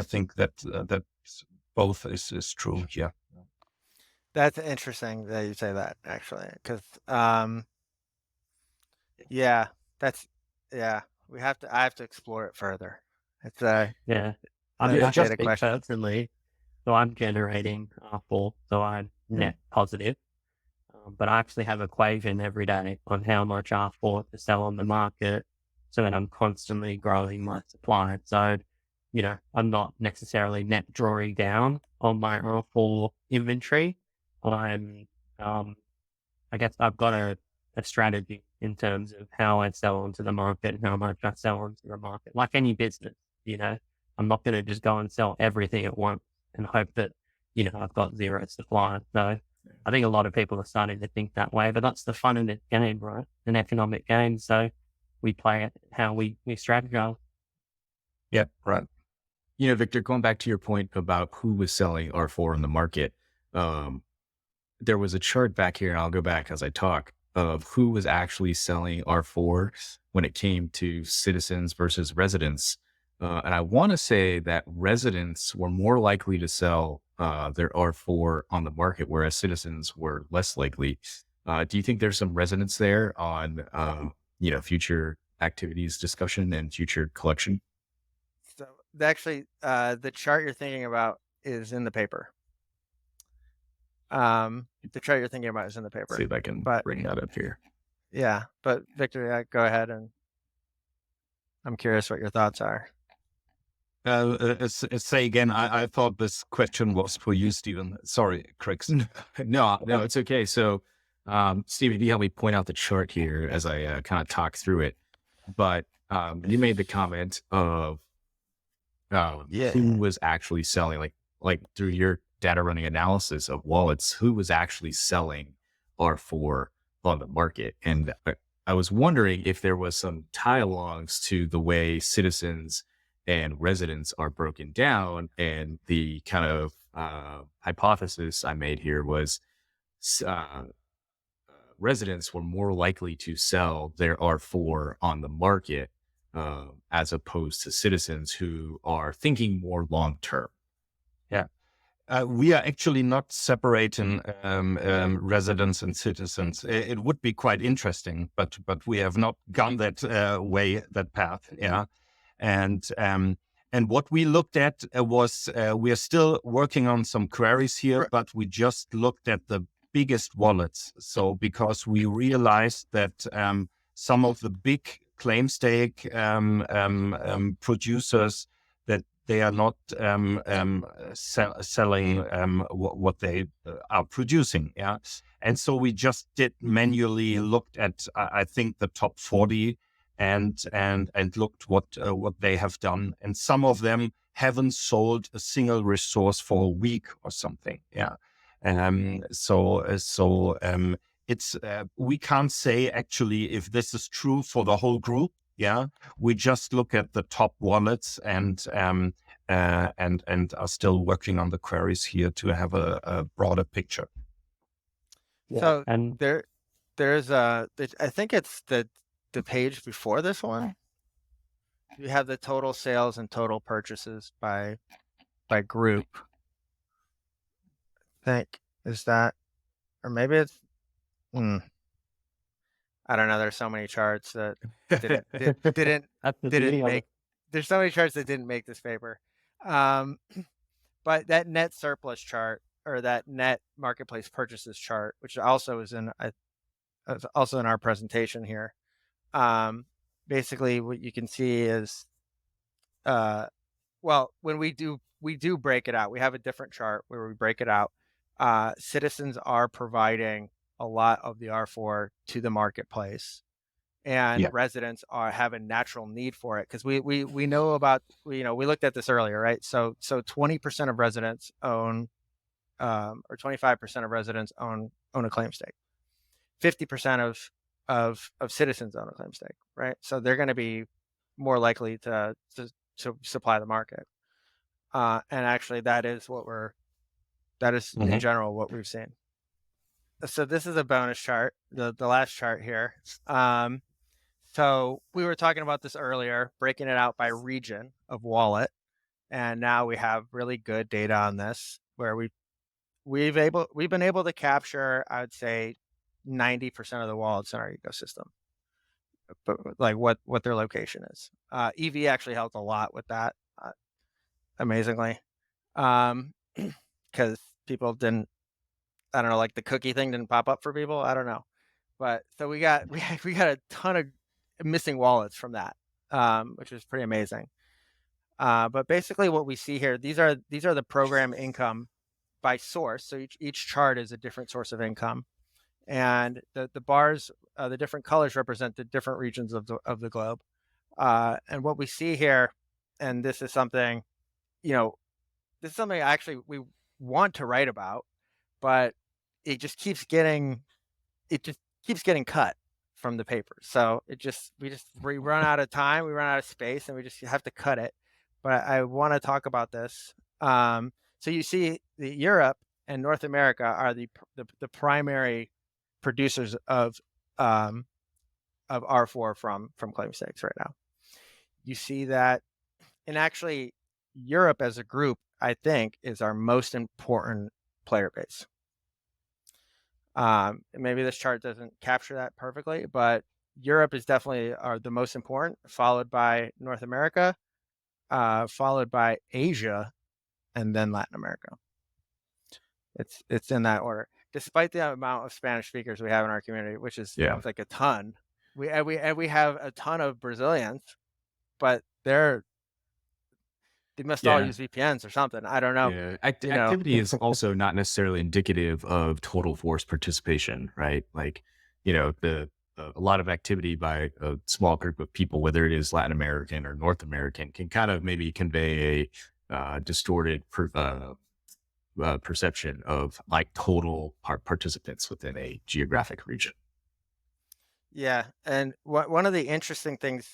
think that both is true here. That's interesting that you say that, actually, because I have to explore it further. It's Yeah. that's I a just data think question. personally, so I'm generating R4, so I'm net positive. But I actually have equation every day on how much R4 to sell on the market so that I'm constantly growing my supply. So, I'm not necessarily net drawing down on my R4 inventory. I'm, I guess I've got a strategy in terms of how I sell onto the market and how much I sell onto the market. Like any business, I'm not going to just go and sell everything at once and hope that, I've got zero supply. So I think a lot of people are starting to think that way, but that's the fun of this game, right? An economic game. So we play it how we strategize. Yeah, right. Victor, going back to your point about who was selling R4 in the market, there was a chart back here, and I'll go back as I talk, of who was actually selling R4 when it came to citizens versus residents. And I want to say that residents were more likely to sell their R4 on the market, whereas citizens were less likely. Do you think there's some resonance there on, future activities discussion and future collection? So actually, the chart you're thinking about is in the paper. The chart you're thinking about is in the paper. See if I can bring that up here. Yeah, but Victor, go ahead, and I'm curious what your thoughts are. Say again. I thought this question was for you, Stephen. Sorry, Crix. No, it's okay. So, Steve, if you help me point out the chart here as I kind of talk through it, but you made the comment of who was actually selling, like through your data running analysis of wallets, who was actually selling R4 on the market. And I was wondering if there was some tie alongs to the way citizens and residents are broken down. And the kind of hypothesis I made here was residents were more likely to sell their R4 on the market as opposed to citizens who are thinking more long term. Yeah. We are actually not separating residents and citizens. It would be quite interesting, but we have not gone that that path. Yeah, and what we looked at was we are still working on some queries here, but we just looked at the biggest wallets. So because we realized that some of the big claim stake producers, that they are not selling what they are producing. Yeah. And so we just did manually looked at, I think, the top 40 and looked what they have done. And some of them haven't sold a single resource for a week or something. Yeah. It's we can't say actually if this is true for the whole group. Yeah, we just look at the top wallets and are still working on the queries here to have a broader picture. Yeah. So And there's I think it's the page before this one. You have the total sales and total purchases by group. I think is that, or maybe it's. I don't know. There's so many charts that didn't that's the beauty of make. it. There's so many charts that didn't make this paper. But that net surplus chart or that net marketplace purchases chart, which also is also in our presentation here. Basically, what you can see is, well, when we do break it out. We have a different chart where we break it out. Citizens are providing a lot of the R4 to the marketplace, and residents have a natural need for it because we know about, we looked at this earlier, right? So 20% of residents own, or 25% of residents own a claim stake. 50% of citizens own a claim stake, right? So they're going to be more likely to supply the market. And actually, that is in general what we've seen. So this is a bonus chart, the last chart here. So we were talking about this earlier, breaking it out by region of wallet, and now we have really good data on this, where we've been able to capture, I would say, 90% of the wallets in our ecosystem, but like what their location is. EV actually helped a lot with that, amazingly, because people didn't. I don't know, like the cookie thing didn't pop up for people. I don't know, but so we got a ton of missing wallets from that, which is pretty amazing. But basically, what we see here, these are the program income by source. So each chart is a different source of income, and the bars, the different colors represent the different regions of the globe. And what we see here, and this is something, actually we want to write about, but it just keeps getting cut from the paper. So we run out of time, we run out of space, and we just have to cut it. But I want to talk about this. So you see, Europe and North America are the primary producers of R4 from claim stakes right now. You see that, and actually, Europe as a group, I think, is our most important player base. Maybe this chart doesn't capture that perfectly, but Europe is definitely the most important, followed by North America, followed by Asia, and then Latin America. It's in that order. Despite the amount of Spanish speakers we have in our community, which is like a ton, we have a ton of Brazilians, but they're They must all Yeah. use VPNs or something. I don't know. Yeah. You know, Activity is also not necessarily indicative of total force participation, right? Like, a lot of activity by a small group of people, whether it is Latin American or North American, can kind of maybe convey a distorted perception of like total participants within a geographic region. yeah. And one of the interesting things,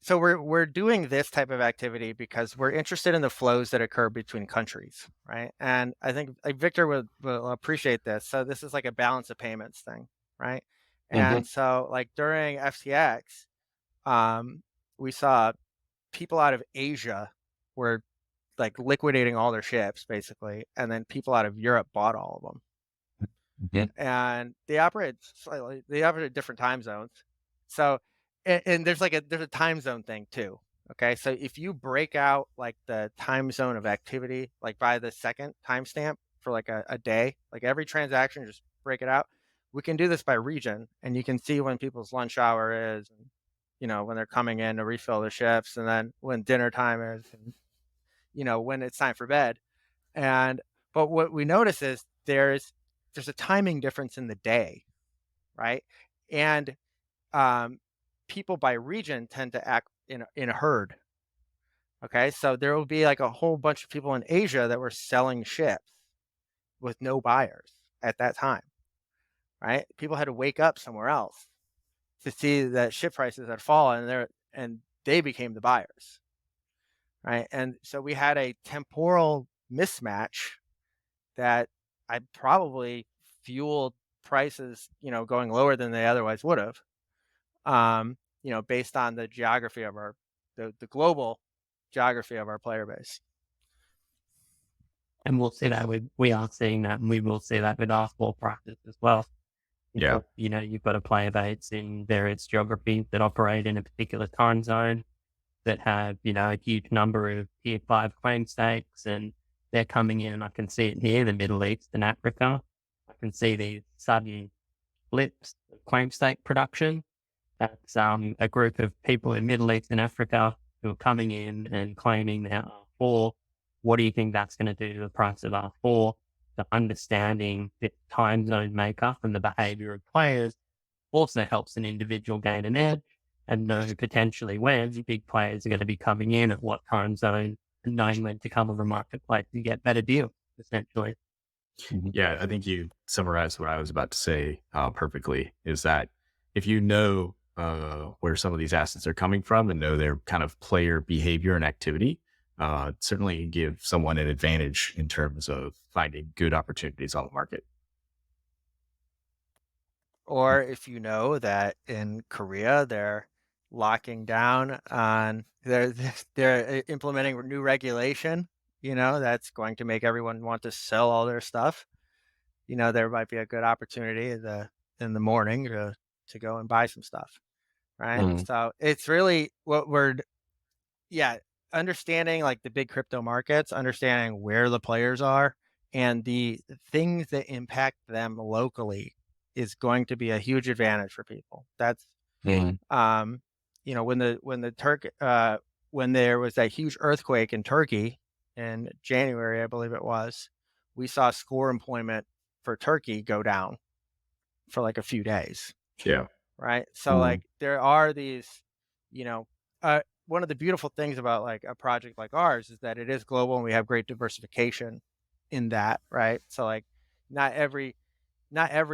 we're doing this type of activity because we're interested in the flows that occur between countries, right? And I think like Victor will appreciate this. So this is like a balance of payments thing, right? And so like during FTX, we saw people out of Asia were like liquidating all their ships basically, and then people out of Europe bought all of them. And they operate different time zones. So, and there's a time zone thing too. Okay, so if you break out like the time zone of activity, like by the second timestamp for like a day, like every transaction, just break it out. We can do this by region, and you can see when people's lunch hour is, and when they're coming in to refill their ships, and then when dinner time is, and when it's time for bed. And but what we notice is there's a timing difference in the day, right? And people by region tend to act in a herd. Okay, so there will be like a whole bunch of people in Asia that were selling ships with no buyers at that time, right? People had to wake up somewhere else to see that ship prices had fallen, and they became the buyers, right? And so we had a temporal mismatch that I probably fueled prices, going lower than they otherwise would have, based on the geography of the global geography of our player base. And we'll see that we are seeing that, and we will see that with our sport practice as well. Yeah. You've got a player base in various geographies that operate in a particular time zone that have, a huge number of tier 5 claim stakes, and they're coming in. I can see it here, the Middle East and Africa. I can see these sudden flips of claim stake production. That's a group of people in Middle East and Africa who are coming in and claiming their R4. What do you think that's going to do to the price of R4? So understanding the time zone makeup and the behavior of players also helps an individual gain an edge and know potentially when big players are going to be coming in at what time zone, and knowing when to come on the marketplace and get better deals, essentially. Yeah, I think you summarized what I was about to say perfectly, is that if you know where some of these assets are coming from and know their kind of player behavior and activity, certainly give someone an advantage in terms of finding good opportunities on the market. Or if you know that in Korea they're locking down on they're implementing new regulation, that's going to make everyone want to sell all their stuff. There might be a good opportunity in the morning to go and buy some stuff, right? So it's really what understanding like the big crypto markets, understanding where the players are and the things that impact them locally is going to be a huge advantage for people. That's when when there was that huge earthquake in Turkey in January, I believe it was, we saw score employment for Turkey go down for like a few days. Yeah. Right. So like there are these, one of the beautiful things about like a project like ours is that it is global and we have great diversification in that. Right. So like not every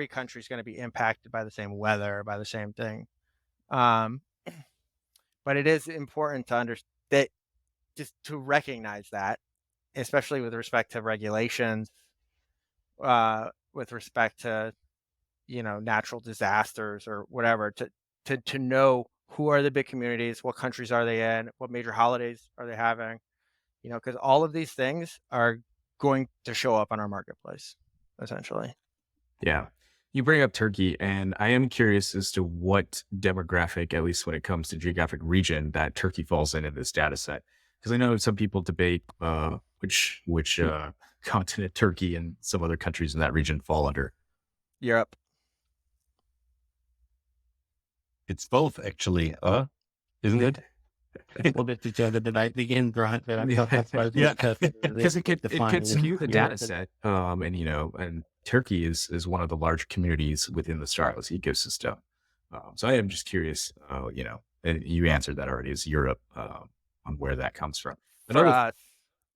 country is going to be impacted by the same weather or by the same thing. But it is important to understand that, just to recognize that, especially with respect to regulations, with respect to, natural disasters or whatever, to know who are the big communities, what countries are they in, what major holidays are they having, because all of these things are going to show up on our marketplace, essentially. Yeah. You bring up Turkey, and I am curious as to what demographic, at least when it comes to geographic region, that Turkey falls in this data set. Because I know some people debate which continent Turkey and some other countries in that region fall under. Europe. It's both, actually, isn't it? Well, this is where the debate begins, right? But I suppose Yeah. Because it could define skew the your data answer. set. And Turkey is one of the larger communities within the Starless ecosystem. So I am just curious, and you answered that already, is Europe, on where that comes from. For Another, us.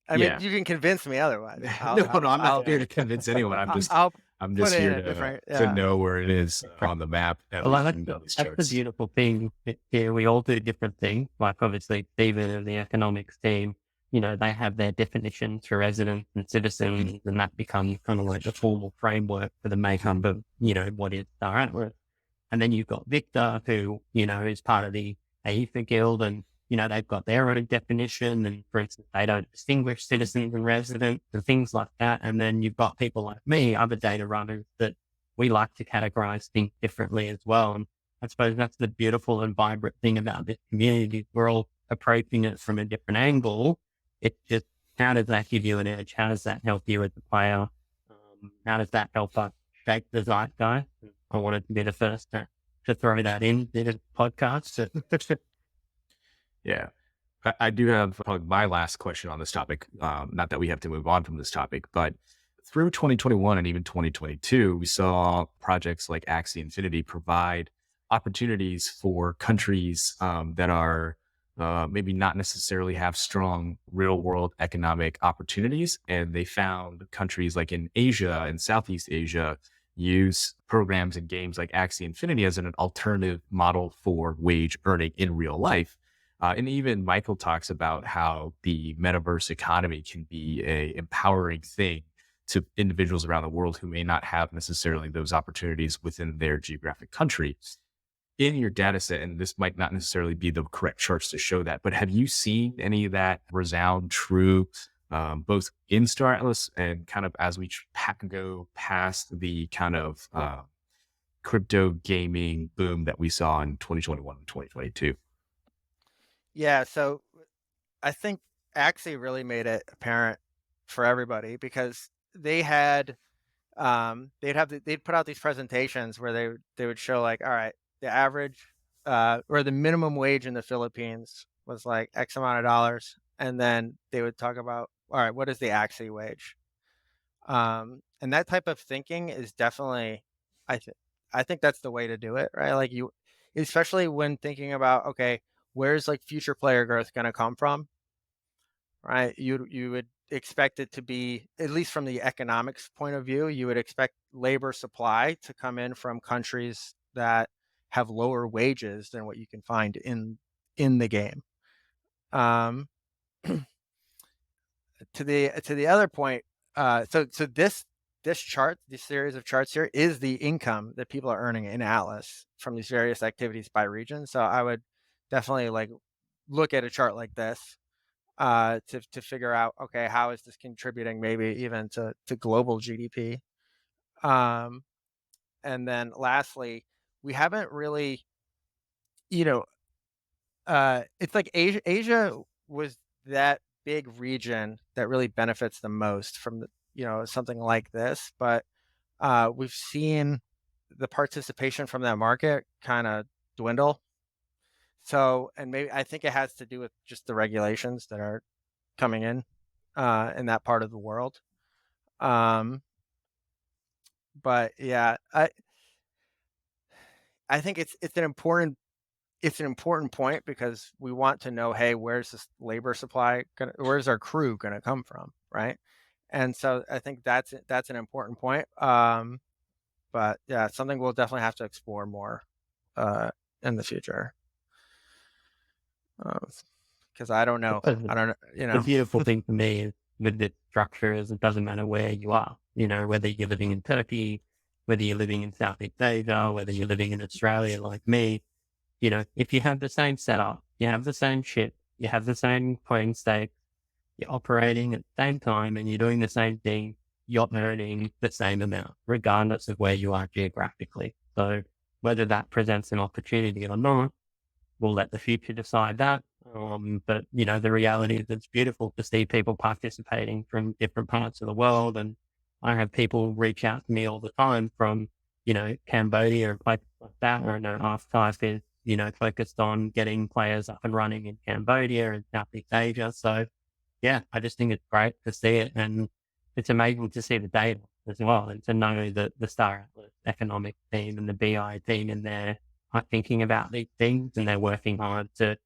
I mean, yeah. you can convince me otherwise. No, I'm I'll not here to convince anyone. I'll I'm put just it in here a different, to know where it is on the map. At Well, least that's, in these that's the charts. beautiful thing. Here we all do different things. Like obviously, Stephen and the economics team, they have their definitions for residents and citizens, and that becomes kind of like the formal framework for the makeup of, what is Star Atlas. And then you've got Victor, who, is part of the Aephia Guild, and, they've got their own definition. And for instance, they don't distinguish citizens and residents and things like that. And then you've got people like me, other data runners, that we like to categorize things differently as well. And I suppose that's the beautiful and vibrant thing about this community. We're all approaching it from a different angle. It's just, how does that give you an edge? How does that help you as a player? How does that help us shape the zeitgeist? I wanted to be the first to throw that in the podcast. Yeah. I do have probably my last question on this topic. Not that we have to move on from this topic, but through 2021 and even 2022, we saw projects like Axie Infinity provide opportunities for countries that are maybe not necessarily have strong real world economic opportunities. And they found countries like in Asia and Southeast Asia use programs and games like Axie Infinity as an alternative model for wage earning in real life. And even Michael talks about how the metaverse economy can be a empowering thing to individuals around the world who may not have necessarily those opportunities within their geographic country. In your data set, and this might not necessarily be the correct charts to show that, but have you seen any of that resound true, both in Star Atlas and kind of as we go past the kind of crypto gaming boom that we saw in 2021 and 2022? Yeah, so I think Axie really made it apparent for everybody because they'd put out these presentations where they would show like, all right, the average or the minimum wage in the Philippines was like X amount of dollars, and then they would talk about, all right, what is the Axie wage? And that type of thinking is definitely, I think that's the way to do it, right? Like especially when thinking about, okay, where's like future player growth going to come from, right? You would expect it to be, at least from the economics point of view, you would expect labor supply to come in from countries that have lower wages than what you can find in the game. To the other point, so this chart, this series of charts here, is the income that people are earning in Atlas from these various activities by region. So I would definitely like look at a chart like this to figure out, okay, how is this contributing maybe even to global GDP? And then lastly, we haven't really, it's like Asia was that big region that really benefits the most from something like this, but we've seen the participation from that market kind of dwindle. So, and maybe I think it has to do with just the regulations that are coming in that part of the world. But yeah, I think it's an important point because we want to know, hey, where's this labor supply where's our crew gonna come from, right? And so I think that's an important point. But yeah, something we'll definitely have to explore more in the future. Because I don't know. The beautiful thing for me is with the structure is it doesn't matter where you are, whether you're living in Turkey, whether you're living in Southeast Asia, whether you're living in Australia like me, if you have the same setup, you have the same ship, you have the same coin stake, you're operating at the same time and you're doing the same thing, you're earning the same amount, regardless of where you are geographically. So whether that presents an opportunity or not, we'll let the future decide that. But, the reality is it's beautiful to see people participating from different parts of the world. And I have people reach out to me all the time from, Cambodia or places like that. Or I know Archetype is focused on getting players up and running in Cambodia and Southeast Asia. So yeah, I just think it's great to see it, and it's amazing to see the data as well, and to know that the Star Atlas economic team and the BI team in there are thinking about these things, and they're working hard to,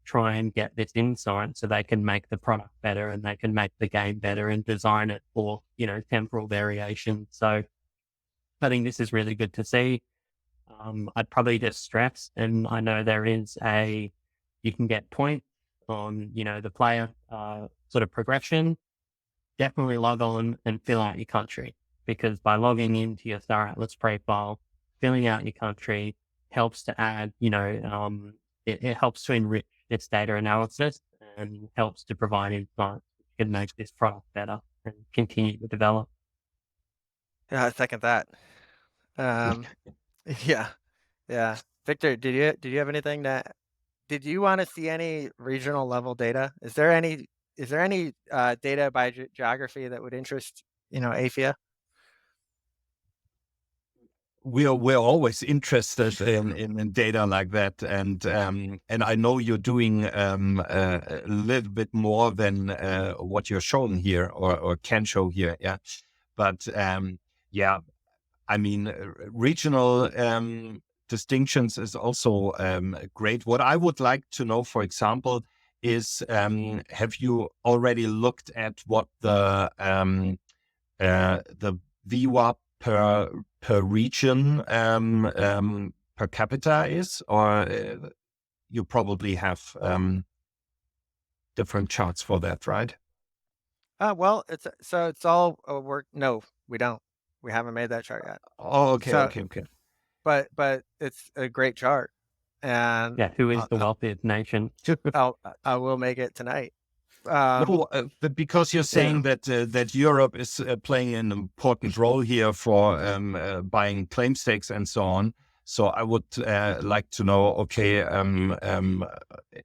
try and get this insight so they can make the product better and they can make the game better and design it for, temporal variation. So I think this is really good to see. I'd probably just stress, and I know you can get points on, the player sort of progression. Definitely log on and fill out your country, because by logging into your Star Atlas profile, filling out your country helps to add, it helps to enrich its data analysis and helps to provide insights which can make this product better and continue to develop. Yeah, I second that. Yeah, yeah. Victor, did you have anything did you want to see any regional level data? Is there any data by geography that would interest, Aephia? We're always interested in data like that, and I know you're doing a little bit more than what you're showing here or can show here. Yeah, but yeah, I mean, regional distinctions is also great. What I would like to know, for example, is have you already looked at what the VWAP per region per capita is, or you probably have different charts for that, right? Well, it's all work. No, we don't. We haven't made that chart yet. Oh, okay, So, okay. but it's a great chart, and Yeah, who is the wealthiest nation? I will make it tonight. No, but because you're saying that Europe is playing an important role here for buying claim stakes and so on. So I would like to know, okay,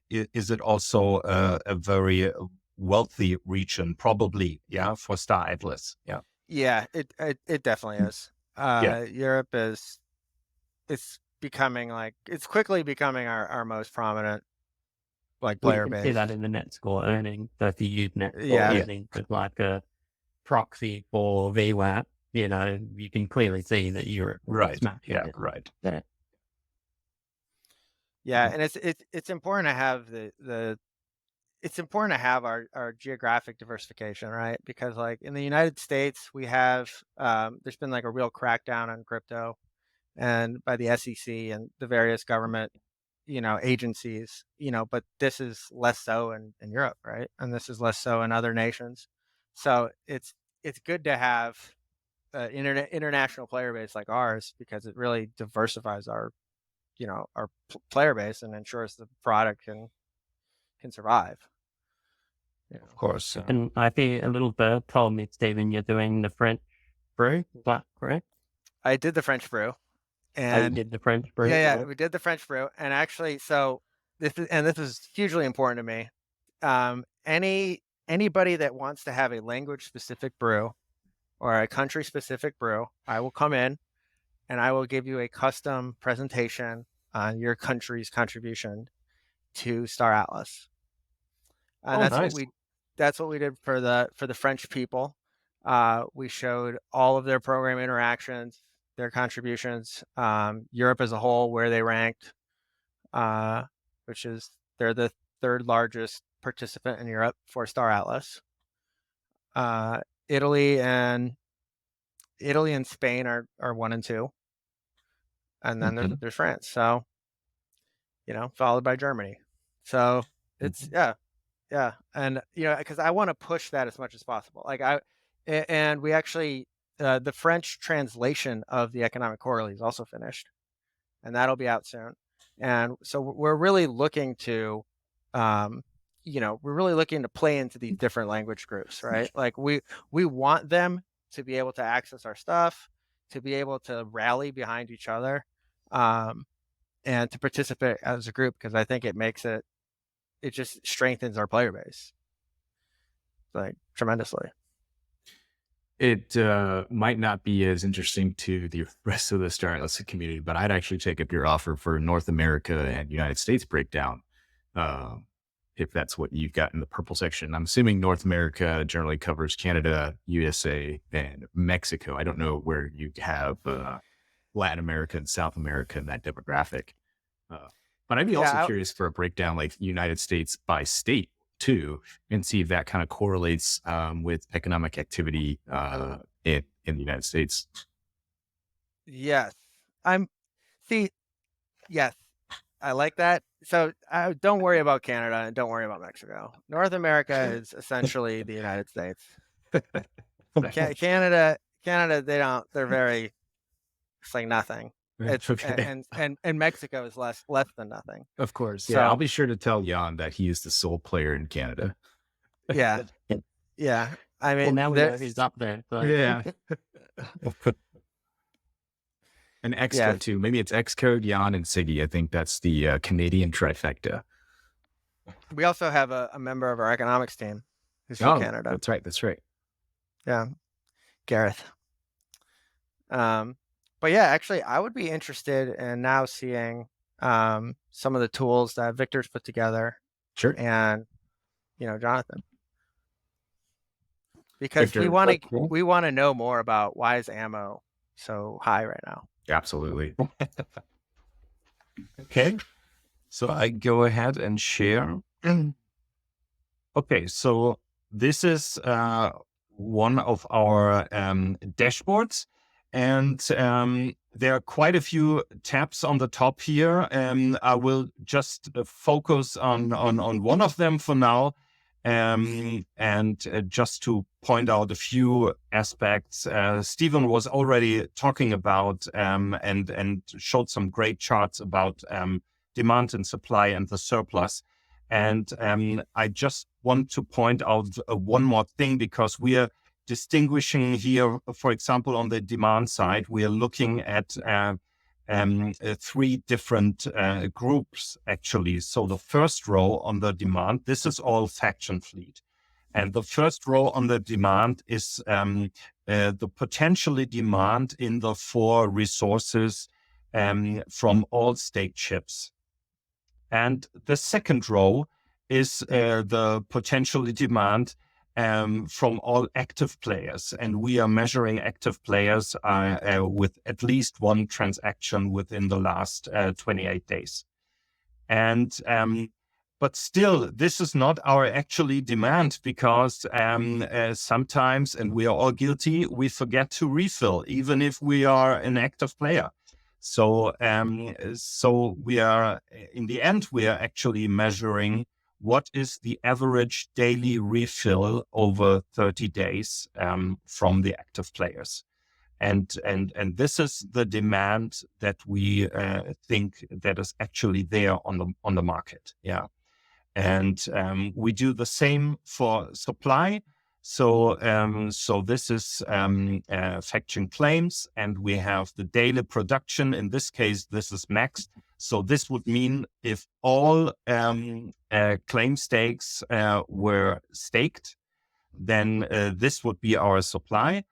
is it also a very wealthy region? Probably, yeah, for Star Atlas. Yeah. Yeah, it definitely is. Europe it's quickly becoming our most prominent player You can base. see that in the net score earnings. So if you use net score earnings as like a proxy for VWAP, you can clearly see that Europe is smashing it. Right. Yeah, and it's important to have it's important to have our geographic diversification, right? Because in the United States, we have there's been a real crackdown on crypto, and by the SEC and the various government agencies, but this is less so in Europe, right? And this is less so in other nations. So it's good to have international player base like ours, because it really diversifies our player base and ensures the product can survive. Of course. And I think a little bird told me, Stephen, you're doing the French brew. Is that correct? I did the French brew. And did the French brew. Yeah, we did the French brew, and actually, so this is hugely important to me. Anybody that wants to have a language specific brew or a country specific brew, I will come in and I will give you a custom presentation on your country's contribution to Star Atlas. And that's what we did for the French people. We showed all of their program interactions, their contributions, Europe as a whole, where they ranked, which is they're the third largest participant in Europe for Star Atlas. Italy and Spain are 1 and 2, and then there's France. So, followed by Germany. So it's yeah, and because I want to push that as much as possible. And we actually the French translation of the economic quarterly is also finished, and that'll be out soon. And so we're really looking to, play into these different language groups, right? We want them to be able to access our stuff, to be able to rally behind each other, and to participate as a group, because I think it just strengthens our player base tremendously. It might not be as interesting to the rest of the Star Atlas community, but I'd actually take up your offer for North America and United States breakdown, uh, if that's what you've got in the purple section. I'm assuming North America generally covers Canada, USA, and Mexico. I don't know where you have Latin America and South America in that demographic. But I'd be also Yeah, curious for a breakdown like United States by state too, and see if that kind of correlates with economic activity in the United States. yes. I'm see. Yes, I like that. So don't worry about Canada and don't worry about Mexico. North America is essentially the United States. Canada, They're very. It's like nothing. It's Okay. and Mexico is less than nothing. Of course. So Yeah, I'll be sure to tell Jan that he is the sole player in Canada. yeah, yeah. I Well, mean, now we know who's up there. So. Yeah. And Xcode Yeah. too. Maybe it's Xcode, Jan, and Siggy. I think that's the Canadian trifecta. we also have a member of our economics team who's from Canada. That's right. That's right. Yeah, Gareth. But yeah, actually, I would be interested in now seeing some of the tools that Victor's put together Sure. and Jonathan, because Victor, we want to know more about why is ammo so high right now. absolutely. Okay, so I go ahead and share. Okay, so this is one of our dashboards, and there are quite a few tabs on the top here. I will just focus on one of them for now, and just to point out a few aspects. Stephen was already talking about and showed some great charts about demand and supply and the surplus. And I just want to point out one more thing, because we are distinguishing here, for example, on the demand side, we are looking at three different groups, actually. So the first row on the demand, this is all faction fleet. And the first row on the demand is the potentially demand in the 4 resources from all staked ships. And the second row is the potentially demand from all active players. And we are measuring active players with at least one transaction within the last 28 days. And but still, this is not our actually demand, because sometimes, and we are all guilty, we forget to refill, even if we are an active player. So we are, in the end, we are actually measuring what is the average daily refill over 30 days from the active players. And this is the demand that we think that is actually there on the market. Yeah. And we do the same for supply. So this is faction claims, and we have the daily production. In this case, this is maxed. So this would mean if all claim stakes were staked, then this would be our supply.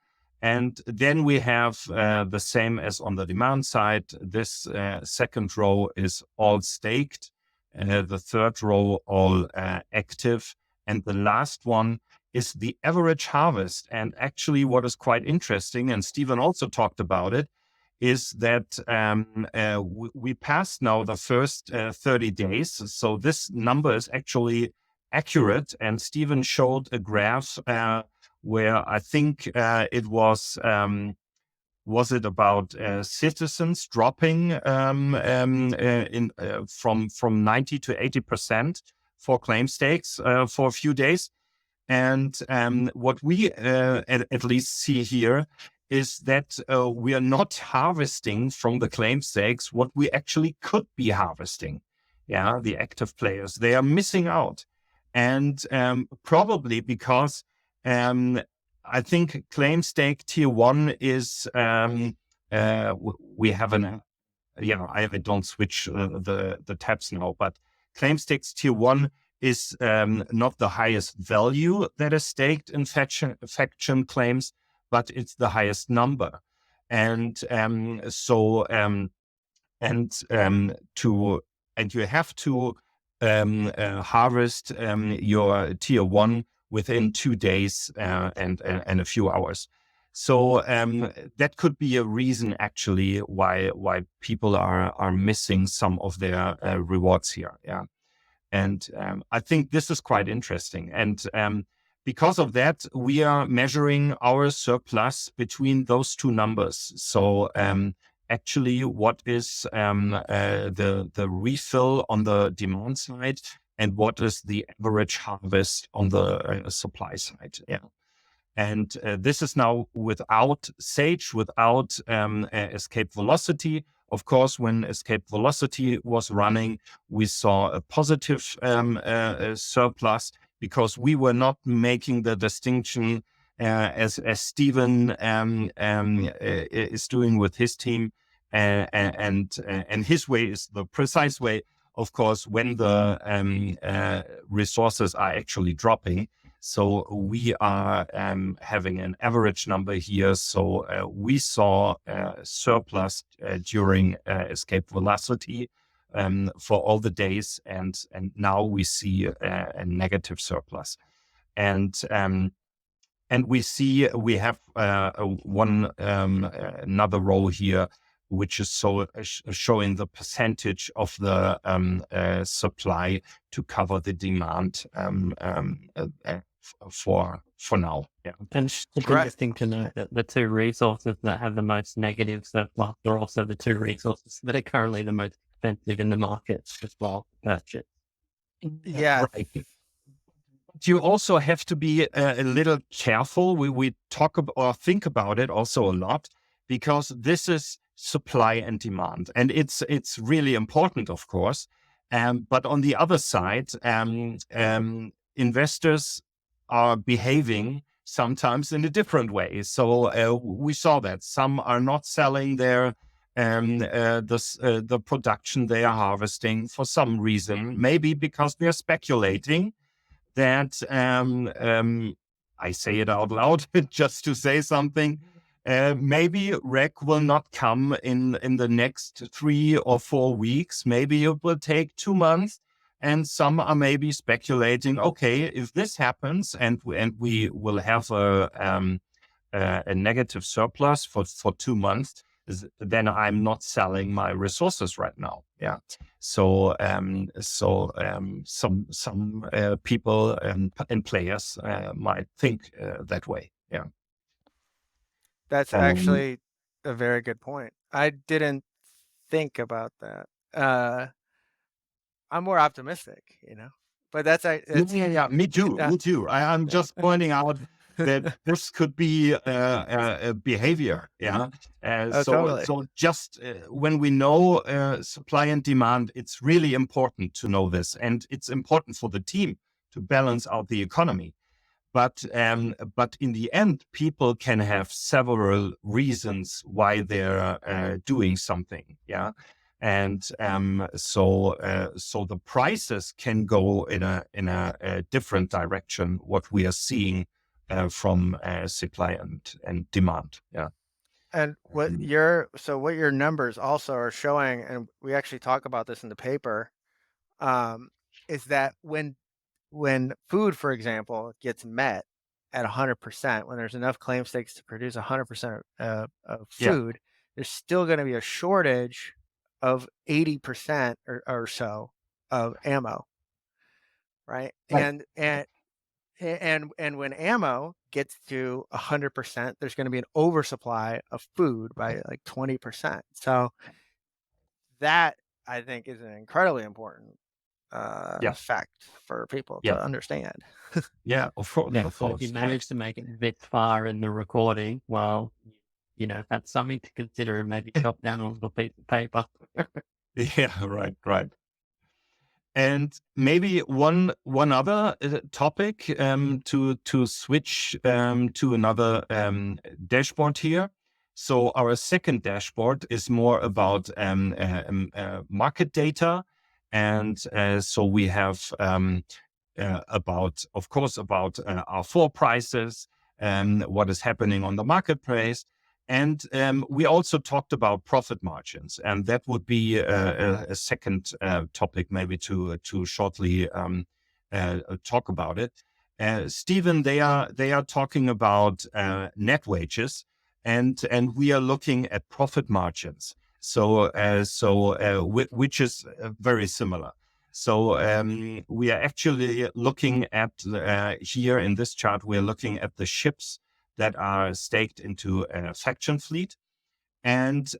And then we have the same as on the demand side. This second row is all staked. The third row, all active. And the last one is the average harvest. And actually what is quite interesting, and Stephen also talked about it, is that we passed now the first 30 days. So this number is actually accurate. And Stephen showed a graph where I think it was it about citizens dropping from 90 to 80% for claim stakes for a few days. And what we at least see here is that we are not harvesting from the claim stakes what we actually could be harvesting. Yeah, the active players, they are missing out. And probably because I think claim stake tier 1 is, we have I don't switch the tabs now, but claim stakes tier 1 is not the highest value that is staked in faction claims, but it's the highest number. And you have to harvest your tier 1 within 2 days and a few hours. So that could be a reason actually why people are missing some of their rewards here. Yeah, and I think this is quite interesting. And because of that, we are measuring our surplus between those two numbers. So actually, what is the refill on the demand side, and what is the average harvest on the supply side? Yeah. And this is now without Sage, without escape velocity. Of course, when escape velocity was running, we saw a positive surplus, because we were not making the distinction as Stephen is doing with his team. And his way is the precise way, of course, when the resources are actually dropping. So we are having an average number here. So we saw surplus during escape velocity for all the days, and now we see a negative surplus. And we see we have another row here, which is showing the percentage of the supply to cover the demand for now. Yeah. And it's interesting to note that the two resources that have the most negative surplus are also the two resources that are currently the most expensive in the market as well to purchase. Yeah. Right. You also have to be a little careful. We talk about or think about it also a lot, because this is supply and demand, and it's really important, of course. But on the other side, investors are behaving sometimes in a different way. So we saw that some are not selling their the production they are harvesting for some reason, maybe because they're speculating that I say it out loud just to say something. Maybe REC will not come in the next 3 or 4 weeks. Maybe it will take 2 months. And some are maybe speculating, okay, if this happens and we will have a negative surplus for 2 months, then I'm not selling my resources right now. Yeah. So some people and players might think that way. Yeah. That's actually a very good point. I didn't think about that. I'm more optimistic, but yeah, me too. Yeah. Me too. I'm just pointing out that this could be a behavior. Yeah. Totally. So just when we know supply and demand, it's really important to know this, and it's important for the team to balance out the economy. But in the end, people can have several reasons why they're doing something. Yeah. And so the prices can go in a different direction. What we are seeing from supply and demand. Yeah. And what your numbers also are showing, and we actually talk about this in the paper, is that when food, for example, gets met at 100%, when there's enough claim stakes to produce 100% of food, there's still going to be a shortage of 80% or so of ammo, right? And when ammo gets to 100%, there's going to be an oversupply of food by like 20%. So that, I think, is an incredibly important fact for people to understand. Yeah, of course. Yeah, of so course. if you manage to make it this far in the recording, well, that's something to consider, and maybe chop down a little piece of paper. Yeah, right. And maybe one other topic to switch to another dashboard here. So our second dashboard is more about market data, and so we have about our floor prices, what is happening on the marketplace. And we also talked about profit margins, and that would be a second topic maybe to shortly talk about it. Stephen, they are talking about net wages, and we are looking at profit margins. So which is very similar. So we are actually looking at here in this chart, we are looking at the ships that are staked into a faction fleet. And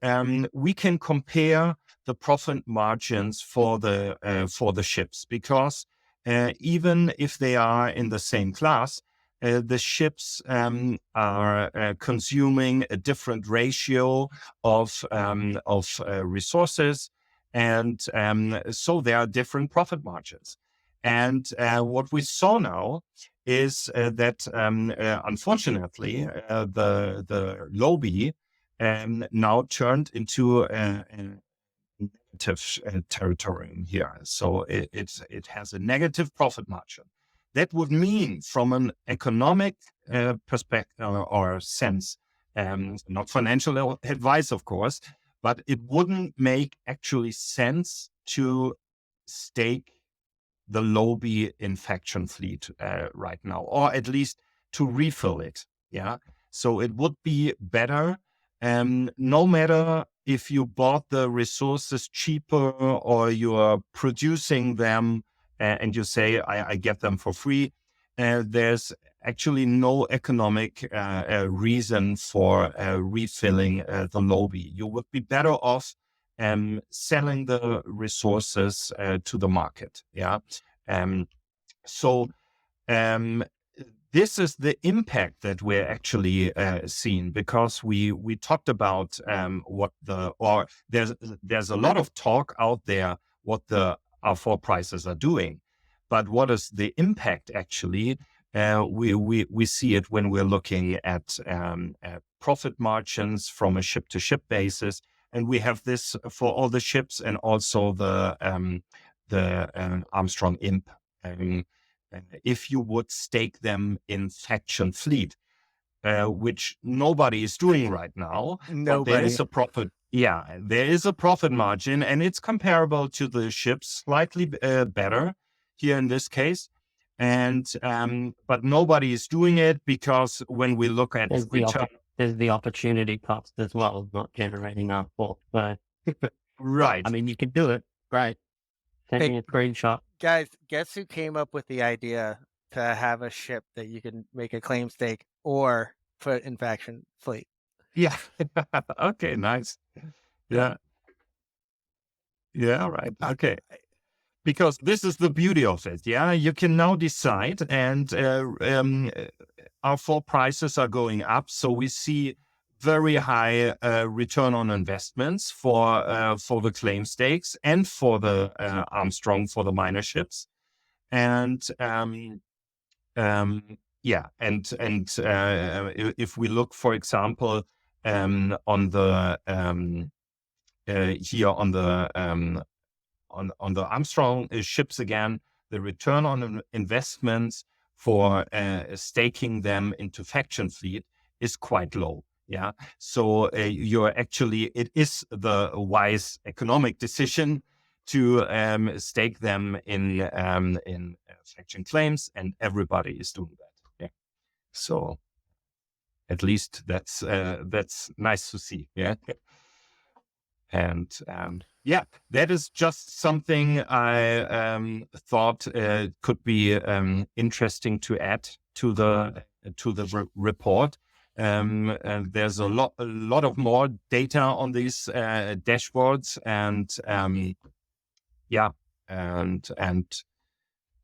we can compare the profit margins for the ships, because even if they are in the same class, the ships are consuming a different ratio of resources, and so there are different profit margins. And what we saw now is that unfortunately the lobby now turned into a negative territory here. So it has a negative profit margin. That would mean, from an economic perspective or sense, not financial advice, of course, but it wouldn't make actually sense to stake the lobby in faction fleet right now, or at least to refill it. Yeah. So it would be better, no matter if you bought the resources cheaper or you are producing them and you say, I get them for free. There's actually no economic reason for refilling the lobby. You would be better off selling the resources to the market. Yeah. So this is the impact that we're actually seeing, because we talked about there's a lot of talk out there what the R4 prices are doing, but what is the impact actually? We see it when we're looking at profit margins from a ship-to-ship basis, and we have this for all the ships and also the Armstrong Imp. If you would stake them in faction fleet, which nobody is doing right now, but there is a profit. Yeah, there is a profit margin, and it's comparable to the ships, slightly better here in this case. And but nobody is doing it, because when we look at return, there's the opportunity cost as well of not generating R4. So right. I mean, you can do it. Great. Send me a screenshot. Guys, guess who came up with the idea to have a ship that you can make a claim stake or put in faction fleet? Yeah. Okay, nice. Yeah. Yeah, right. Okay. Because this is the beauty of it. Yeah, you can now decide, and R4 prices are going up. So we see very high return on investments for the claim stakes and for the Armstrong, for the minor ships. And yeah, and if we look, for example, on the here on the Armstrong ships again, the return on investments for staking them into faction fleet is quite low. Yeah, so it is the wise economic decision to stake them in faction claims, and everybody is doing that. Yeah, so at least that's nice to see. Yeah. And yeah, that is just something I thought could be interesting to add to the report. And there's a lot of more data on these dashboards, and yeah, and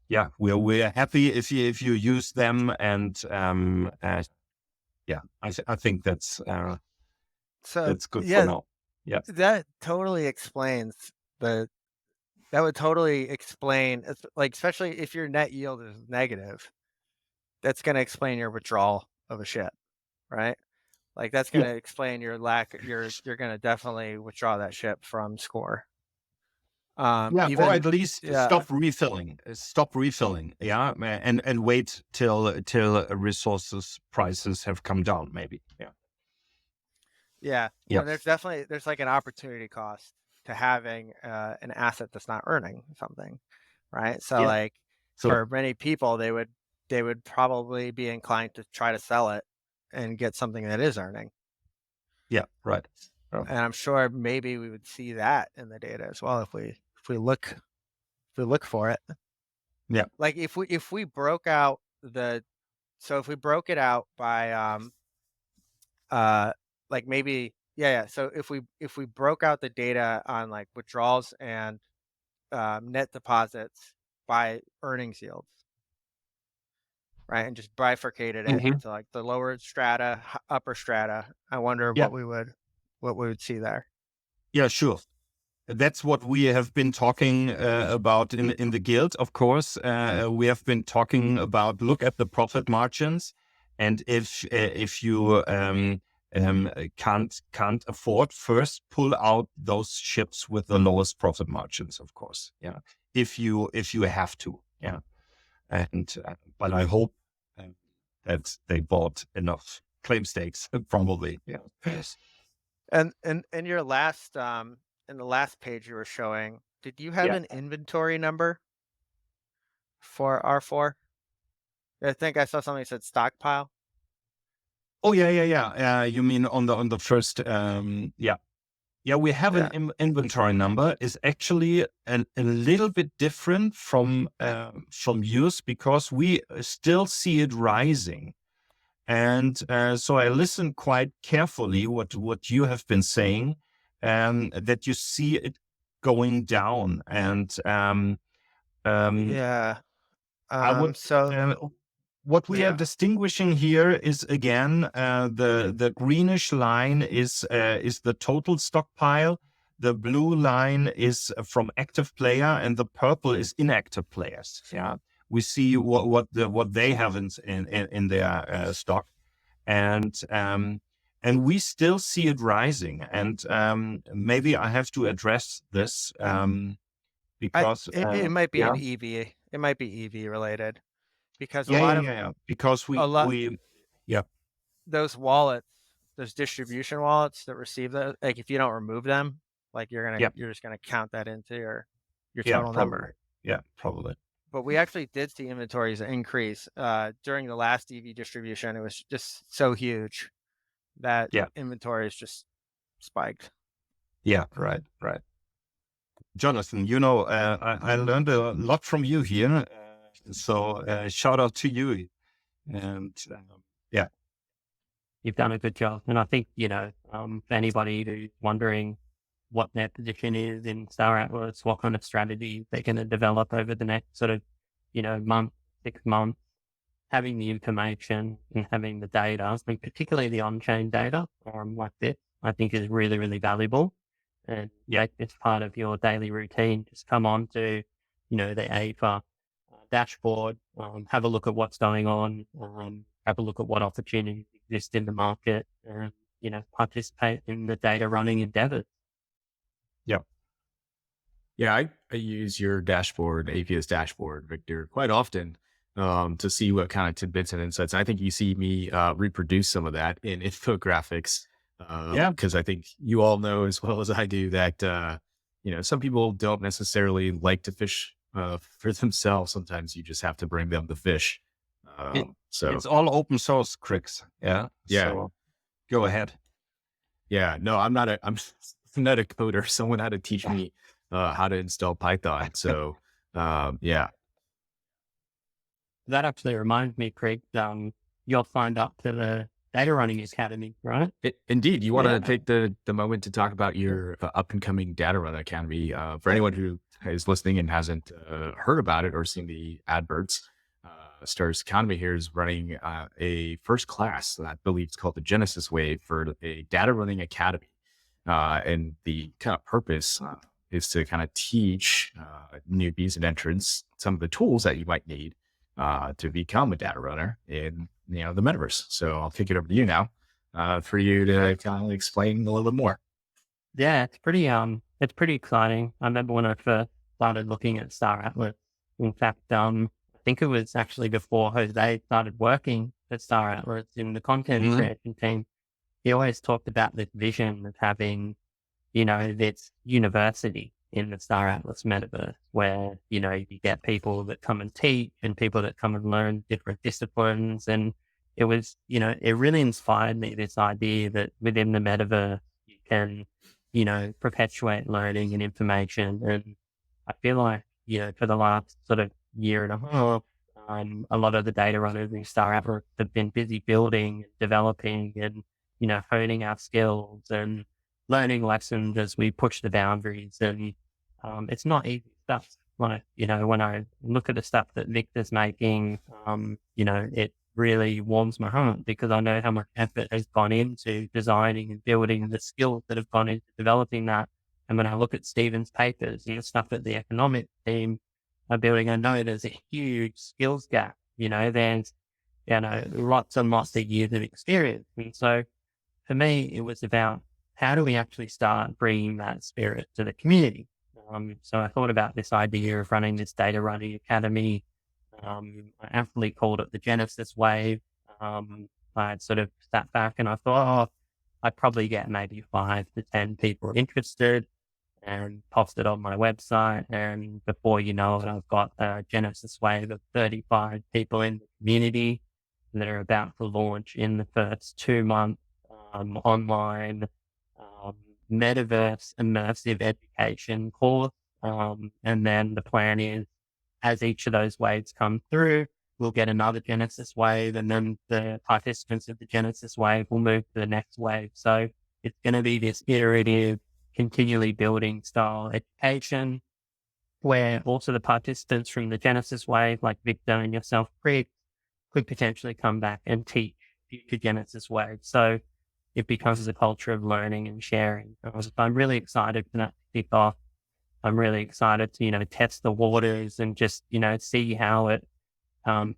yeah, we're happy if you use them, and yeah, I think that's good for now. Yeah, that totally explains that would totally explain, like, especially if your net yield is negative, that's going to explain your withdrawal of a ship, right? Like, that's going to explain your lack. You're going to definitely withdraw that ship from score. Or at least yeah, stop refilling. Yeah, and wait till resources prices have come down. Maybe. yeah. Yeah. There's like an opportunity cost to having an asset that's not earning something, right? So Yeah. like So for many people, they would probably be inclined to try to sell it and get something that is earning. yeah, right. And I'm sure maybe we would see that in the data as well if we look for it. Yeah. Like if we broke out if we broke it out by like maybe so if we broke out the data on like withdrawals and net deposits by earnings yields, right, and just bifurcated it Mhm. into like the lower strata, upper strata, I wonder Yeah. what we would see there. Yeah, sure. That's what we have been talking about in the guild. Of course, we have been talking about look at the profit margins, and if you can't afford, first pull out those ships with the lowest profit margins. Of course, yeah. If you have to, yeah. And but I hope that they bought enough claim stakes, probably. Yeah. Yes. And in your last in the last page you were showing, did you have Yeah. an inventory number for R4? I think I saw something that said stockpile. Oh yeah. You mean on the first? Yeah. We have Yeah. an inventory number. Is actually a little bit different from yours because we still see it rising, and so I listened quite carefully what you have been saying, that you see it going down, and Yeah. I would. So What we are yeah. distinguishing here is again the greenish line is the total stockpile. The blue line is from active player, and the purple is inactive players. Yeah, we see what they have in their stock, and we still see it rising. And maybe I have to address this because It might be yeah. an EV. It might be EV related because Yeah. Because a lot we yeah. those wallets, those distribution wallets that receive that, like if you don't remove them, like Yeah. you're just gonna count that into your Yeah, total probably. number. Yeah, probably. But we actually did see inventories increase during the last EV distribution. It was just so huge that Yeah. inventories just spiked. Yeah, right. Jonathan, I learned a lot from you here. So shout out to you. And yeah. You've done a good job. And I think, for anybody who's wondering what their position is in Star Atlas, what kind of strategy they're going to develop over the next sort of, month, 6 months, having the information and having the data, I think particularly the on-chain data like this, I think is really, really valuable. And make this part of your daily routine. Just come on to, the Aephia dashboard, have a look at what's going on, have a look at what opportunities exist in the market, and, participate in the data running endeavors. Yeah, I use your dashboard, Aephia's dashboard, Victor, quite often to see what kind of tidbits and insights. I think you see me reproduce some of that in infographics. Because I think you all know as well as I do that, some people don't necessarily like to fish for themselves. Sometimes you just have to bring them the fish. So it's all open source, Crix. Yeah. Yeah. So go ahead. Yeah, no, I'm not a coder. Someone had to teach me how to install Python. So, yeah. That actually reminds me, Craig, you'll signed up to the Data Running Academy, right? Indeed. You want to take the moment to talk about your up and coming Data Running Academy. For anyone who is listening and hasn't heard about it or seen the adverts, Stars Economy here is running a first class, I believe it's called the Genesis Wave, for a Data Running Academy. And the kind of purpose is to kind of teach newbies and entrants some of the tools that you might need to become a data runner in the metaverse. So I'll kick it over to you now for you to kind of explain a little bit more. Yeah, it's pretty it's pretty exciting. I remember when I first started looking at Star Atlas. In fact, I think it was actually before Jose started working at Star Atlas in the content creation team. He always talked about this vision of having, this university in the Star Atlas metaverse where, you get people that come and teach and people that come and learn different disciplines. And it was, it really inspired me, this idea that within the metaverse, you can, perpetuate learning and information. And I feel like, for the last sort of year and a half, a lot of the data runners in Star Atlas have been busy building, developing and, honing our skills and learning lessons as we push the boundaries. And it's not easy stuff. Like, when I look at the stuff that Victor's making, it really warms my heart because I know how much effort has gone into designing and building the skills that have gone into developing that. And when I look at Stephen's papers and the stuff that the economic team are building, I know there's a huge skills gap. There's, lots and lots of years of experience. And so for me, it was about how do we actually start bringing that spirit to the community? So I thought about this idea of running this data running academy. I aptly called it the Genesis Wave. I had sort of sat back and I thought, I'd probably get maybe 5 to 10 people interested and post it on my website. And before you know it, I've got a Genesis Wave of 35 people in the community that are about to launch in the first 2 months online metaverse immersive education course. And then the plan is, as each of those waves come through, we'll get another Genesis wave, and then the participants of the Genesis wave will move to the next wave. So it's going to be this iterative, continually building style education, where also the participants from the Genesis wave, like Victor and yourself, Craig, could potentially come back and teach future Genesis waves. So it becomes a culture of learning and sharing. I'm really excited for that to kick off. I'm really excited to, test the waters and just, see how it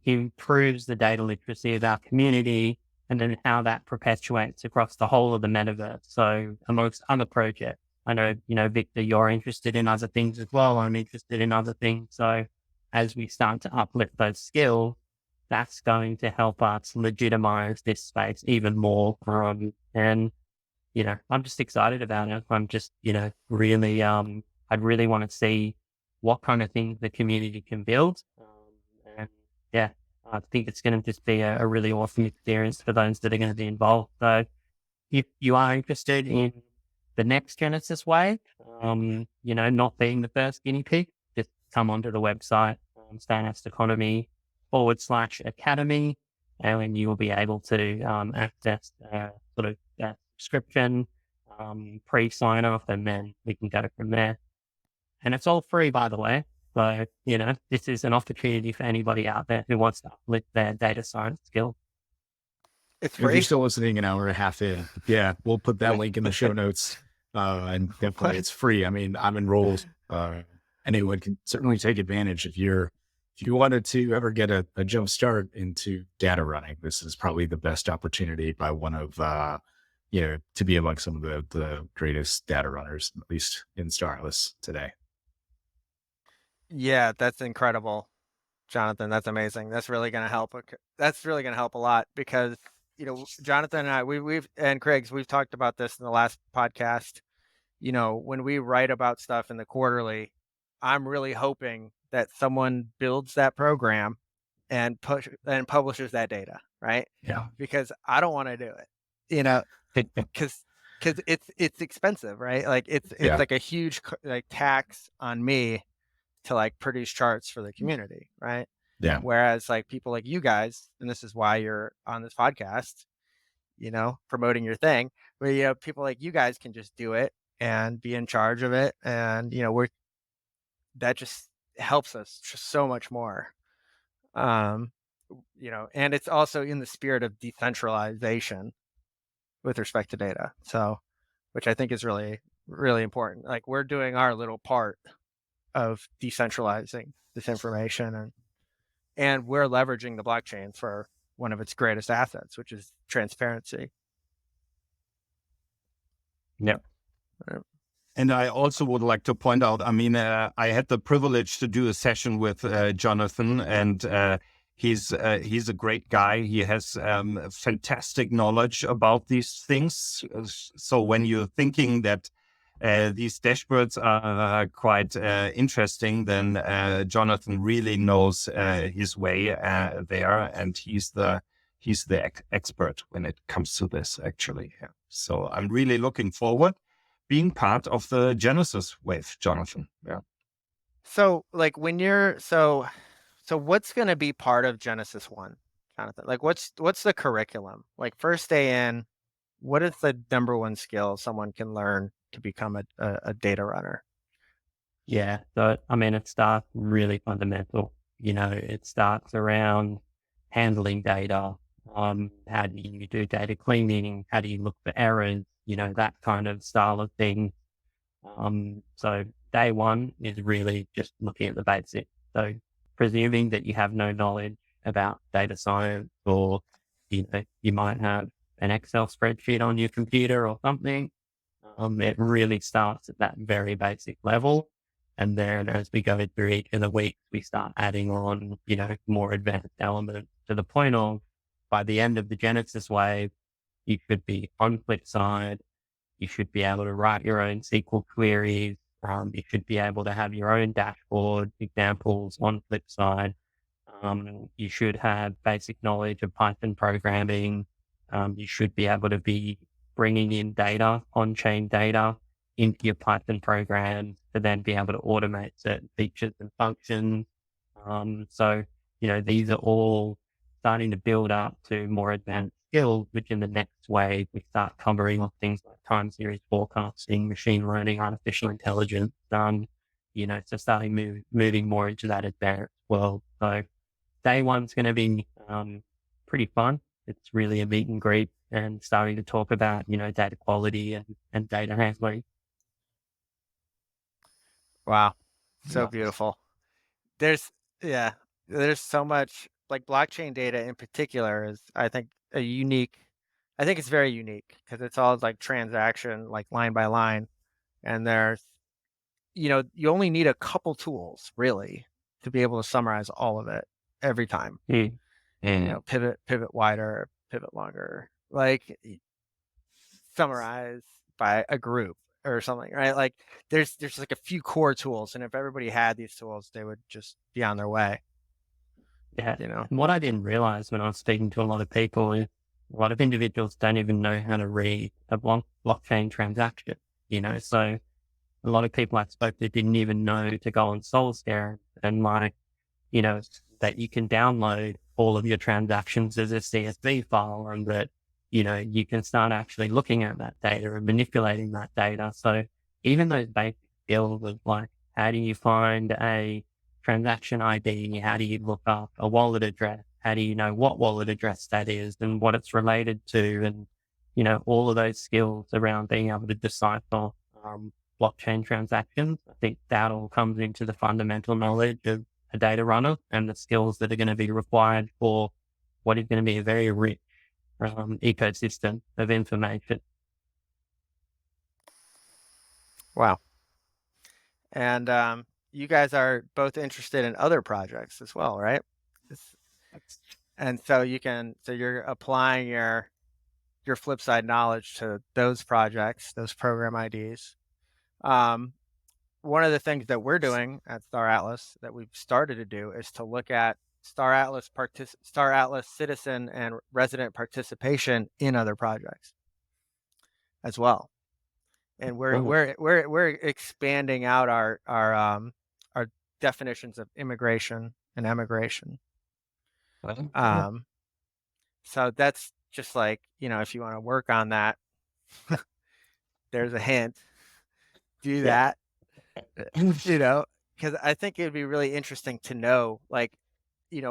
improves the data literacy of our community and then how that perpetuates across the whole of the metaverse. So amongst other projects, I know, Victor, you're interested in other things as well. I'm interested in other things. So as we start to uplift those skills, that's going to help us legitimize this space even more. And, I'm just excited about it. I'm just, really, I'd really want to see what kind of things the community can build. And yeah, I think it's going to just be a really awesome experience for those that are going to be involved. So if you are interested in the next Genesis wave, not being the first guinea pig, just come onto the website, Stannis Economy /academy, and you will be able to access sort of that subscription, pre-sign off, and then we can go from there. And it's all free, by the way. So, this is an opportunity for anybody out there who wants to uplift their data science skills. It's If you're free. still listening an hour and a half in, yeah, we'll put that link in the show notes. And definitely it's free. I mean, I'm enrolled. Anyone can certainly take advantage if you wanted to ever get a jump start into data running. This is probably the best opportunity by one of, to be among some of the greatest data runners, at least in Star Atlas today. Yeah, that's incredible, Jonathan. That's amazing. That's really going to help. That's really going to help a lot because, Jonathan and I, and Craig's, we've talked about this in the last podcast. When we write about stuff in the quarterly, I'm really hoping that someone builds that program and publishes that data, right? Yeah. Because I don't want to do it, because it's expensive, right? Like it's like a huge tax on me to produce charts for the community, right? Yeah. Whereas people like you guys, and this is why you're on this podcast, promoting your thing, where people like you guys can just do it and be in charge of it, and that just helps us just so much more. And it's also in the spirit of decentralization with respect to data. So, which I think is really, really important. We're doing our little part of decentralizing this information, and we're leveraging the blockchain for one of its greatest assets, which is transparency. Yep. And I also would like to point out, I mean, I had the privilege to do a session with Jonathan, and he's a great guy. He has fantastic knowledge about these things. So when you're thinking that these dashboards are quite interesting, then Jonathan really knows his way there, and he's the expert when it comes to this, actually. Yeah. So I'm really looking forward being part of the Genesis wave, Jonathan. Yeah. So like when you're so what's going to be part of Genesis 1, Jonathan? Like what's the curriculum? Like first day in, what is the number one skill someone can learn to become a data runner? Yeah. So, I mean, it starts really fundamental. It starts around handling data. How do you do data cleaning? How do you look for errors? That kind of style of thing. So day one is really just looking at the basics. So presuming that you have no knowledge about data science, or, you might have an Excel spreadsheet on your computer or something. It really starts at that very basic level. And then as we go through each of the weeks, we start adding on, more advanced elements, to the point of, by the end of the Genesis wave, you should be on Flipside. You should be able to write your own SQL queries. You should be able to have your own dashboard examples on Flipside. You should have basic knowledge of Python programming. You should be able to be bringing in data, on-chain data, into your Python program to then be able to automate certain features and functions. So, these are all starting to build up to more advanced skills, which in the next wave, we start covering off things like time series forecasting, machine learning, artificial intelligence, so starting moving more into that advanced world. So day one's going to be pretty fun. It's really a meet and greet and starting to talk about, data quality and data handling. Wow. So Yeah. beautiful. There's so much, like blockchain data in particular is, I think it's very unique because it's all like transaction, like line by line. And there's, you only need a couple tools really to be able to summarize all of it every time. Mm. Pivot wider, pivot longer, like summarize by a group or something, right? Like there's like a few core tools, and if everybody had these tools, they would just be on their way. Yeah. And what I didn't realize when I was speaking to a lot of people is a lot of individuals don't even know how to read a blockchain transaction, so a lot of people I spoke to didn't even know to go on Solscare and that you can download all of your transactions as a CSV file, and that, you can start actually looking at that data and manipulating that data. So even those basic skills of like, how do you find a transaction ID? How do you look up a wallet address? How do you know what wallet address that is and what it's related to? And, all of those skills around being able to decipher blockchain transactions. I think that all comes into the fundamental knowledge of a data runner and the skills that are going to be required for what is going to be a very rich ecosystem of information. Wow. And you guys are both interested in other projects as well, right? And so you're applying your Flipside knowledge to those projects, those program IDs. One of the things that we're doing at Star Atlas that we've started to do is to look at Star Atlas citizen and resident participation in other projects as well. And we're expanding out our definitions of immigration and emigration. So that's just like, if you want to work on that, there's a hint. Do that. Because I think it'd be really interesting to know, like,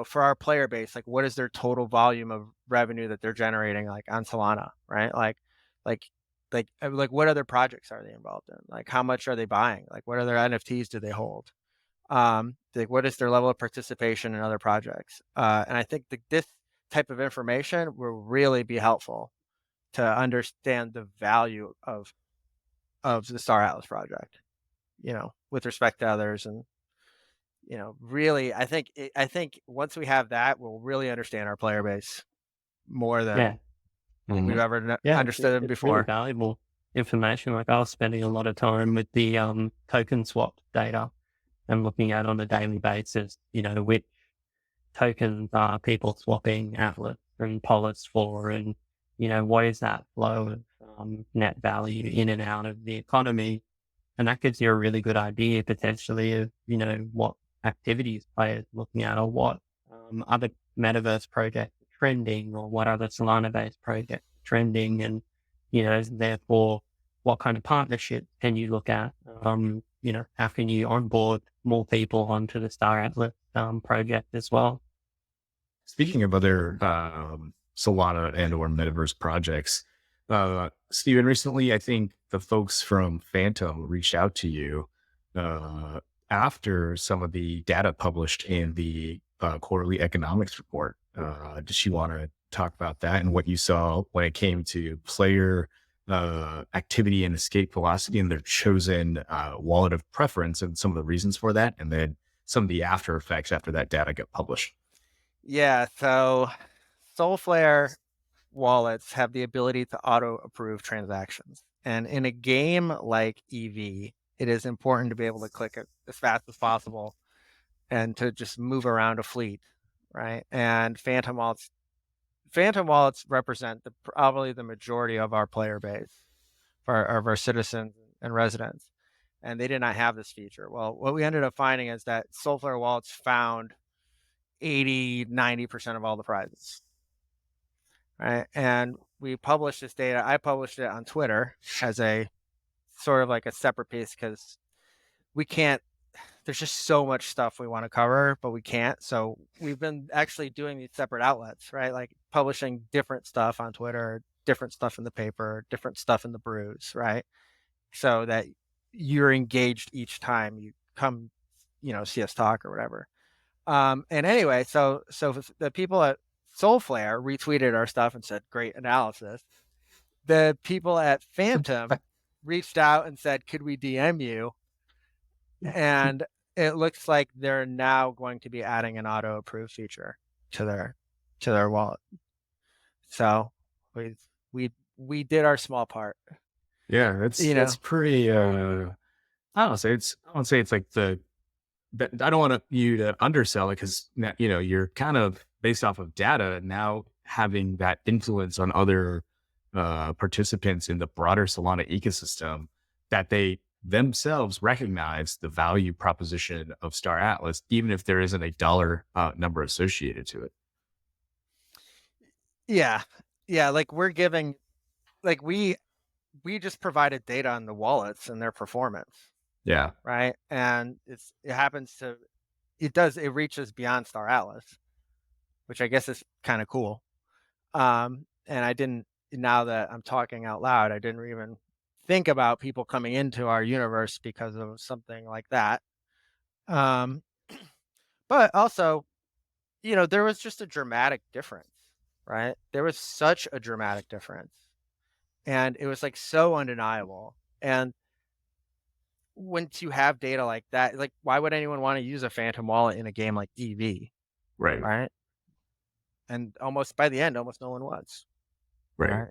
for our player base, like, what is their total volume of revenue that they're generating, like on Solana, right? Like what other projects are they involved in? Like, how much are they buying? Like, what other NFTs do they hold? Like, what is their level of participation in other projects? And I think this type of information will really be helpful to understand the value of of the Star Atlas project, with respect to others. And, really, I think once we have that, we'll really understand our player base more than Yeah. we've ever Yeah, understood them it's really before. valuable information. Like I was spending a lot of time with the token swap data and looking at on a daily basis, which tokens are people swapping Atlas and Polis for, and, what is that flow of net value in and out of the economy. And that gives you a really good idea potentially of, what activities players are looking at, or what other metaverse projects are trending, or what other Solana-based projects are trending. And, therefore, what kind of partnership can you look at? How can you onboard more people onto the Star Atlas project as well? Speaking of other Solana and or metaverse projects, Steven, recently I think the folks from Phantom reached out to you after some of the data published in the quarterly economics report. Does you want to talk about that and what you saw when it came to player activity and escape velocity and their chosen wallet of preference, and some of the reasons for that, and then some of the after effects after that data got published? Yeah, so Solflare wallets have the ability to auto-approve transactions. And in a game like EV, it is important to be able to click it as fast as possible and to just move around a fleet, right? And Phantom wallets represent probably the majority of our player base, of our citizens and residents. And they did not have this feature. Well, what we ended up finding is that Solflare wallets found 80-90% of all the prizes, right? And we published this data. I published it on Twitter as a sort of like a separate piece, because we can't, there's just so much stuff we want to cover, but we can't. So we've been actually doing these separate outlets, right? Like publishing different stuff on Twitter, different stuff in the paper, different stuff in the brews, right? So that you're engaged each time you come, see us talk or whatever. And anyway, so the people at Solflare retweeted our stuff and said, great analysis. The people at Phantom reached out and said, could we DM you? And it looks like they're now going to be adding an auto approve feature to their wallet. So we did our small part. Yeah, that's pretty I don't say it's like I don't want you to undersell it, because you're kind of based off of data now having that influence on other participants in the broader Solana ecosystem, that they themselves recognize the value proposition of Star Atlas, even if there isn't a dollar number associated to it. Yeah. Like we're giving, like we just provided data on the wallets and their performance. Yeah. Right. And it reaches beyond Star Atlas, which I guess is kind of cool. And now that I'm talking out loud, I didn't even think about people coming into our universe because of something like that. But also, there was just a dramatic difference, right? There was such a dramatic difference, and it was like so undeniable. And once you have data like that, like why would anyone want to use a Phantom wallet in a game like EV? Right. And almost by the end, almost no one was. Right.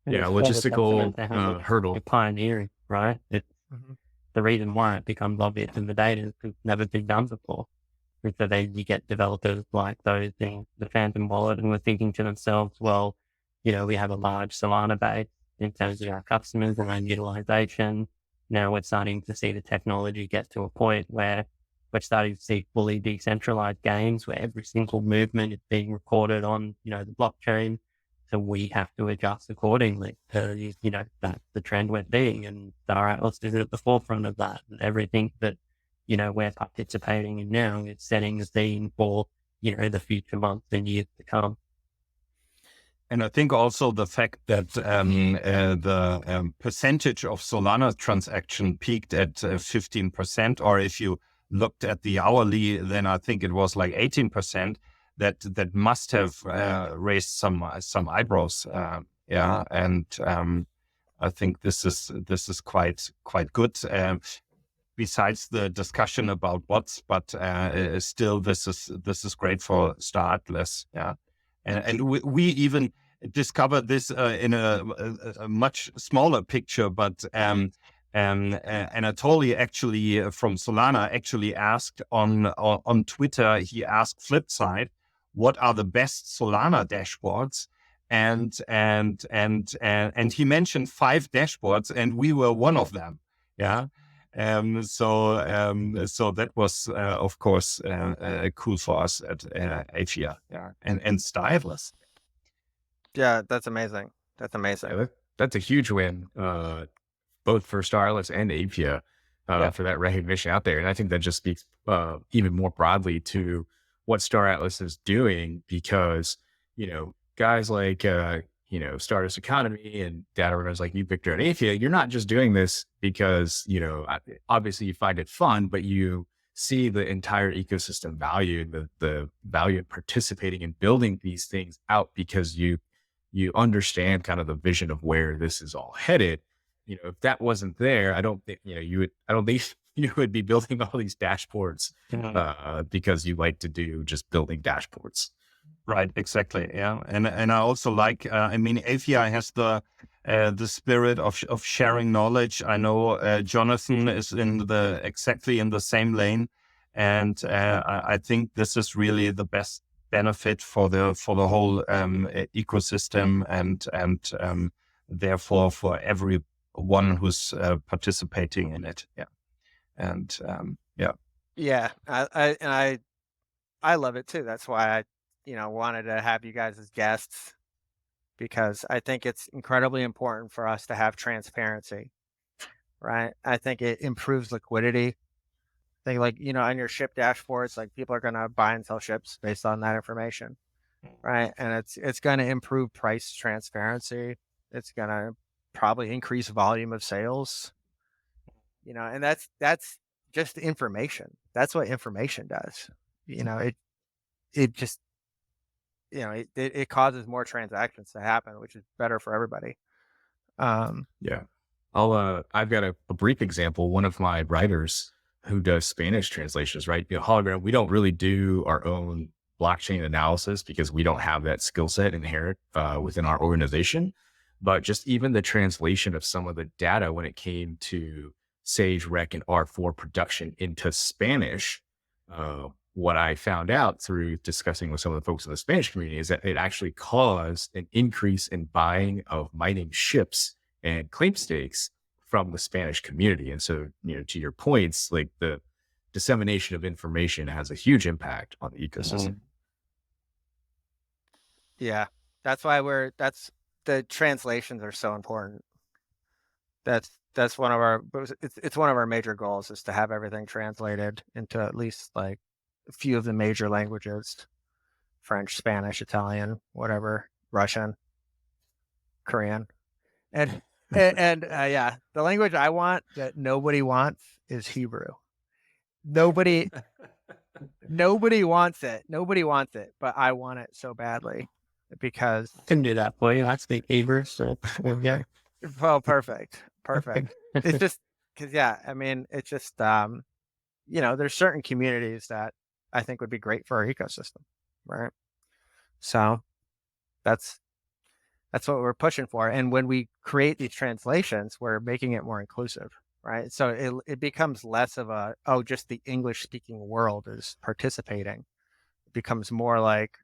And Yeah, it's quite a logistical testament to how much hurdle. you're pioneering, right? The reason why it becomes obvious in the data is because it's never been done before. And so then you get developers like those in the Phantom wallet and we're thinking to themselves, well, we have a large Solana base in terms of our customers and our utilization. Now we're starting to see the technology get to a point where we're starting to see fully decentralized games where every single movement is being recorded on, the blockchain. So we have to adjust accordingly. That's the trend we're seeing, and Star Atlas is at the forefront of that. And everything that, we're participating in now is setting the scene for, the future months and years to come. And I think also the fact that the percentage of Solana transaction peaked at 15%, or if you looked at the hourly, then I think it was like 18%. That must have raised some eyebrows. And I think this is quite good. Besides the discussion about bots, but still, this is great for Star Atlas. Yeah, and we even discovered this in a much smaller picture, but Anatoly actually from Solana actually asked on Twitter. He asked Flipside, "What are the best Solana dashboards?" And he mentioned 5 dashboards, and we were one of them. Yeah. So that was, of course, cool for us at Aephia, yeah, and Star Atlas. Yeah, that's amazing. That's amazing. Yeah, that's a huge win, both for Starless and Aephia, for that recognition out there. And I think that just speaks even more broadly to what Star Atlas is doing, because, guys like, Stardust Economy and data runners like you, Victor, and Aephia, you're not just doing this because, obviously you find it fun, but you see the entire ecosystem value, the value of participating and building these things out, because you understand kind of the vision of where this is all headed. If that wasn't there, I don't think, I don't think you would be building all these dashboards because you like to do just building dashboards. Right, exactly. Yeah, and I also like. Aephia has the spirit of sharing knowledge. I know Jonathan is exactly in the same lane, and I think this is really the best benefit for the whole ecosystem, and therefore for everyone who's participating in it. Yeah, and Yeah, I love it too. That's why I wanted to have you guys as guests, because I think it's incredibly important for us to have transparency, right? I think it improves liquidity. I think, like, on your ship dashboards, like, people are going to buy and sell ships based on that information, right? And it's going to improve price transparency. It's going to probably increase volume of sales, and that's just information. That's what information does. It just, it causes more transactions to happen, which is better for everybody. Yeah. I've got a brief example. One of my writers who does Spanish translations, right? Hologram, we don't really do our own blockchain analysis because we don't have that skill set inherent within our organization. But just even the translation of some of the data when it came to Sage, Rec, and R4 production into Spanish, what I found out through discussing with some of the folks in the Spanish community is that it actually caused an increase in buying of mining ships and claim stakes from the Spanish community. And so, to your points, like, the dissemination of information has a huge impact on the ecosystem. Yeah, that's why the translations are so important. That's one of it's one of our major goals, is to have everything translated into at least like a few of the major languages: French, Spanish, Italian, whatever, Russian, Korean, and yeah, the language I want that nobody wants is Hebrew. Nobody wants it. Nobody wants it, but I want it so badly, because I can do that for you. I speak Hebrew, so yeah. Well, perfect. It's just because, it's just there's certain communities that I think would be great for our ecosystem, right? So that's what we're pushing for. And when we create these translations, we're making it more inclusive, right? So it becomes less of just the English speaking world is participating. It becomes more like,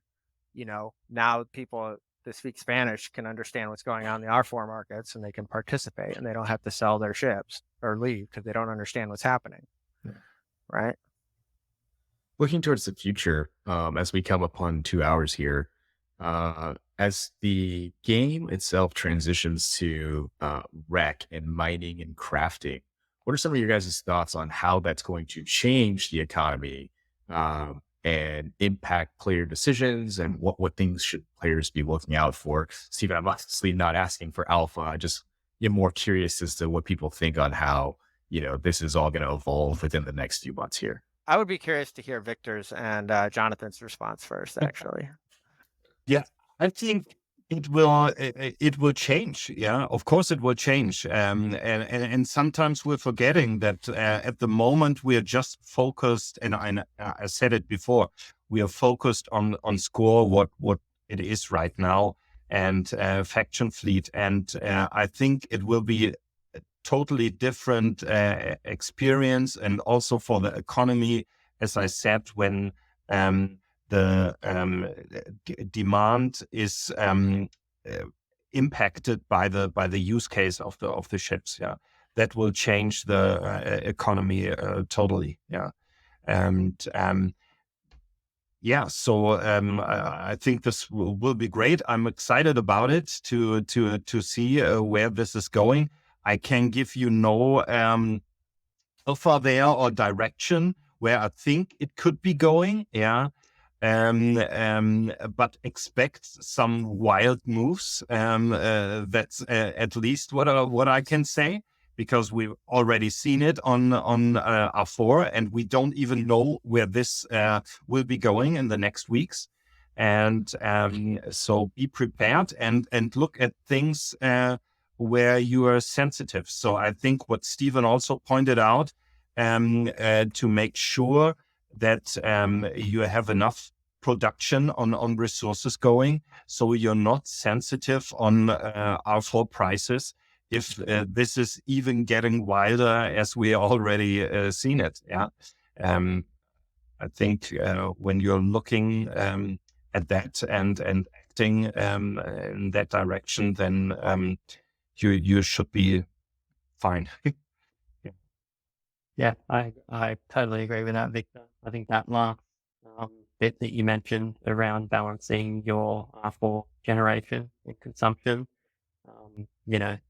now people that speak Spanish can understand what's going on in the R4 markets, and they can participate, and they don't have to sell their ships or leave because they don't understand what's happening. Yeah. Right. Looking towards the future, as we come upon 2 hours here, as the game itself transitions to rec and mining and crafting, what are some of your guys' thoughts on how that's going to change the economy and impact player decisions, and what things should players be looking out for? Stephen, I'm obviously not asking for alpha. I just am more curious as to what people think on how, this is all going to evolve within the next few months here. I would be curious to hear Victor's and Jonathan's response first, actually. Yeah, I think It will change. Yeah, of course it will change. And sometimes we're forgetting that at the moment we are just focused, and I said it before, we are focused on score, what it is right now, and faction fleet. And I think it will be a totally different experience, and also for the economy, as I said, when the demand is impacted by the use case of the ships. Yeah, that will change the economy totally. Yeah, and yeah, so I think this will be great. I'm excited about it to see where this is going. I can give you no offer there or direction where I think it could be going. Yeah. But expect some wild moves. That's at least what I can say, because we've already seen it on R4, and we don't even know where this will be going in the next weeks. And so be prepared and look at things where you are sensitive. So I think what Stephen also pointed out, to make sure that you have enough production on resources going, so you're not sensitive on R4 prices if this is even getting wilder as we already seen it. Yeah, I think when you're looking at that and acting in that direction, then you should be fine. Yeah, I totally agree with that, Victor. I think that last bit that you mentioned around balancing your R4 generation and consumption,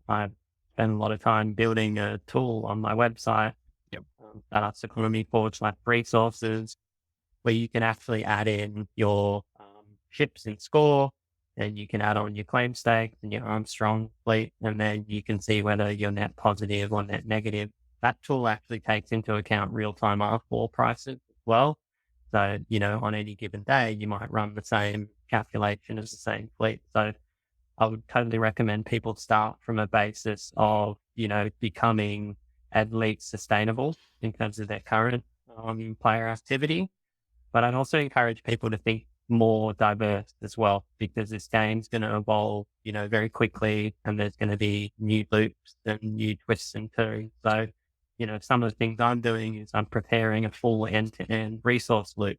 I spend a lot of time building a tool on my website, Yep. Startups Economy /resources, where you can actually add in your ships in score, and you can add on your claim stakes and your Armstrong fleet, and then you can see whether you're net positive or net negative. That tool actually takes into account real-time R4 prices as well. So, on any given day, you might run the same calculation as the same fleet. So I would totally recommend people start from a basis of, becoming at least sustainable in terms of their current player activity. But I'd also encourage people to think more diverse as well, because this game's going to evolve, very quickly, and there's going to be new loops and new twists and turns. So, some of the things I'm doing is I'm preparing a full end-to-end resource loop.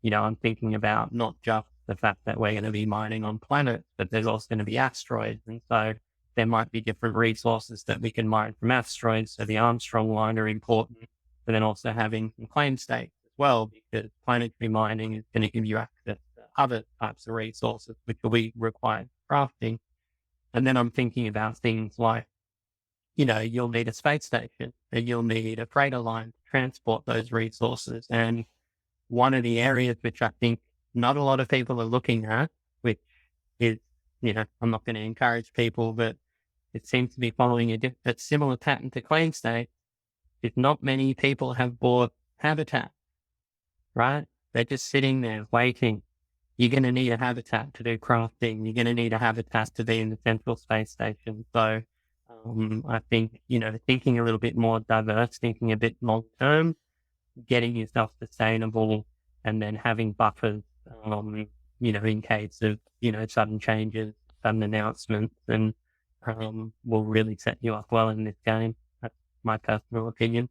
I'm thinking about not just the fact that we're going to be mining on planets, but there's also going to be asteroids. And so there might be different resources that we can mine from asteroids. So the Armstrong line are important, but then also having some claim stakes as well, because planetary mining is going to give you access to other types of resources, which will be required for crafting. And then I'm thinking about things like, you'll need a space station, and you'll need a freighter line to transport those resources. And one of the areas which I think not a lot of people are looking at, which is, I'm not going to encourage people, but it seems to be following a similar pattern to claim state, is not many people have bought habitat, right? They're just sitting there waiting. You're going to need a habitat to do crafting. You're going to need a habitat to be in the central space station. So I think, thinking a little bit more diverse, thinking a bit long term, getting yourself sustainable, and then having buffers, in case of, sudden changes, sudden announcements, and will really set you up well in this game. That's my personal opinion.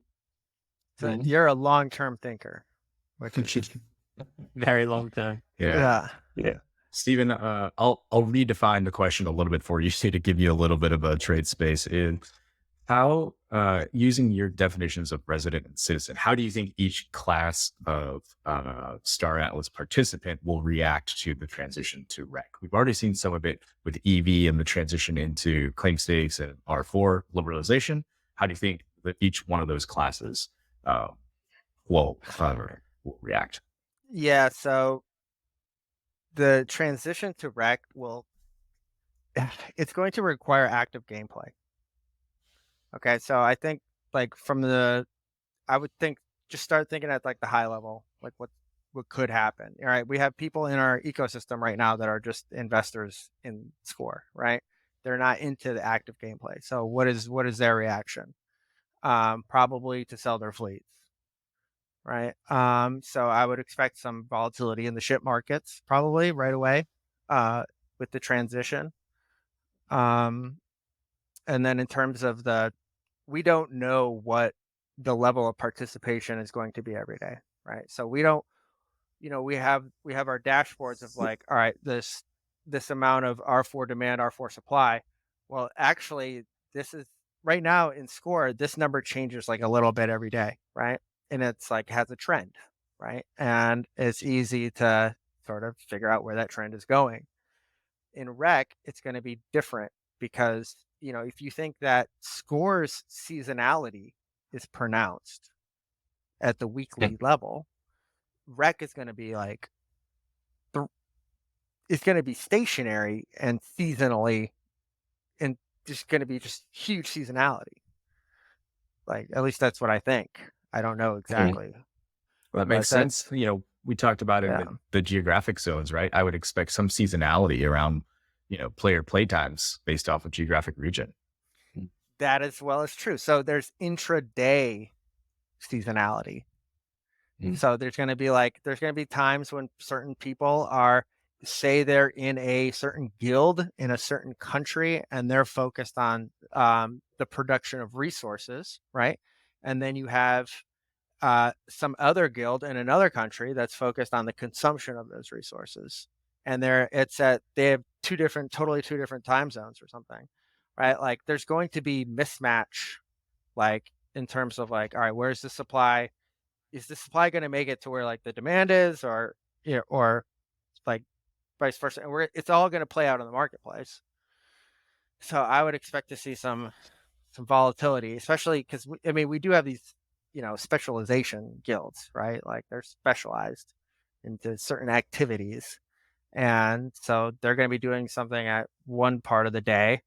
So you're a long-term thinker. Very long term. Yeah. Stephen, I'll redefine the question a little bit for you to give you a little bit of a trade space in how, using your definitions of resident and citizen, how do you think each class of Star Atlas participant will react to the transition to REC? We've already seen some of it with EV and the transition into claim stakes and R4 liberalization. How do you think that each one of those classes will react? Yeah, so the transition to REC it's going to require active gameplay. Okay, so I think I would think just start thinking at like the high level, like what could happen. All right, we have people in our ecosystem right now that are just investors in Score, right? They're not into the active gameplay. So what is their reaction? Probably to sell their fleets, right? So I would expect some volatility in the ship markets probably right away with the transition. And then in terms of we don't know what the level of participation is going to be every day, right? So we don't, we have our dashboards of like, all right, this amount of R4 demand, R4 supply. Well, actually, this is right now in Score, this number changes like a little bit every day, right? And it's like has a trend, right? And it's easy to sort of figure out where that trend is going. In Rec, it's going to be different because, if you think that Score's seasonality is pronounced at the weekly level, Rec is going to be like, it's going to be stationary and seasonally, and just going to be just huge seasonality. Like, at least that's what I think. I don't know exactly. Well, that makes sense. We talked about it in the geographic zones, right? I would expect some seasonality around, player playtimes based off of geographic region. That as well is true. So there's intraday seasonality. So there's going to be times when certain people say they're in a certain guild in a certain country and they're focused on the production of resources, right? And then you have some other guild in another country that's focused on the consumption of those resources. And they have totally two different time zones or something, right? Like there's going to be mismatch, like in terms of like, all right, where's the supply? Is the supply going to make it to where like the demand is, or like vice versa? And it's all going to play out in the marketplace. So I would expect to see some volatility, especially because we do have these, specialization guilds, right? Like they're specialized into certain activities. And so they're going to be doing something at one part of the day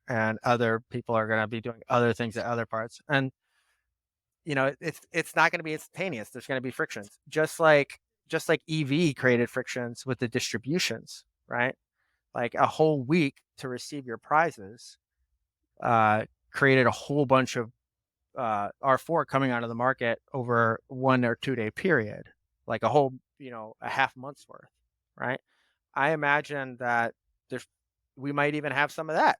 and other people are going to be doing other things at other parts. And it's not going to be instantaneous. There's going to be frictions, just like EV created frictions with the distributions, right? Like a whole week to receive your prizes created a whole bunch of R4 coming out of the market over 1 or 2 day period, like a whole, a half month's worth, right? I imagine that we might even have some of that.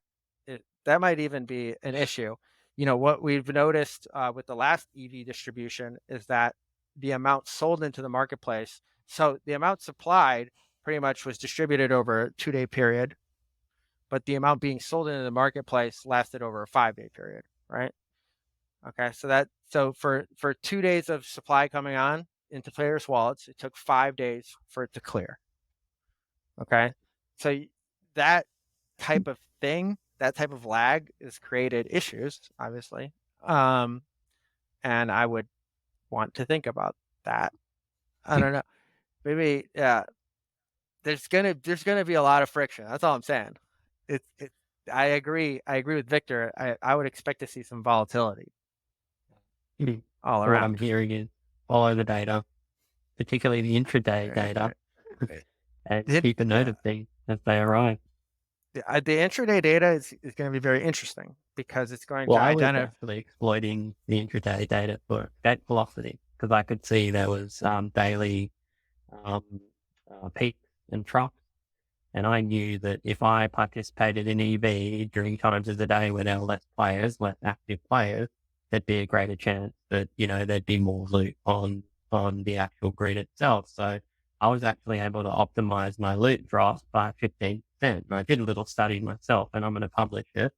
That might even be an issue. What we've noticed with the last EV distribution is that the amount sold into the marketplace, so the amount supplied pretty much was distributed over a 2 day period, but the amount being sold into the marketplace lasted over a 5 day period, right? Okay, so for 2 days of supply coming on into players' wallets, it took 5 days for it to clear. Okay, so that type of thing, that type of lag has created issues, obviously. And I would want to think about that. I don't know. Maybe, yeah. There's gonna be a lot of friction. That's all I'm saying. I agree with Victor. I would expect to see some volatility all around. What I'm hearing is follow the data, particularly the intraday data, and keep a note of things as they arrive. The intraday data is going to be very interesting because it's going to identify. I was actually exploiting the intraday data for gate velocity because I could see there was daily peaks and troughs, and I knew that if I participated in EV during times of the day when there were less active players, there'd be a greater chance that there'd be more loot on the actual grid itself. So I was actually able to optimize my loot drops by 15%. I did a little study myself, and I'm going to publish it,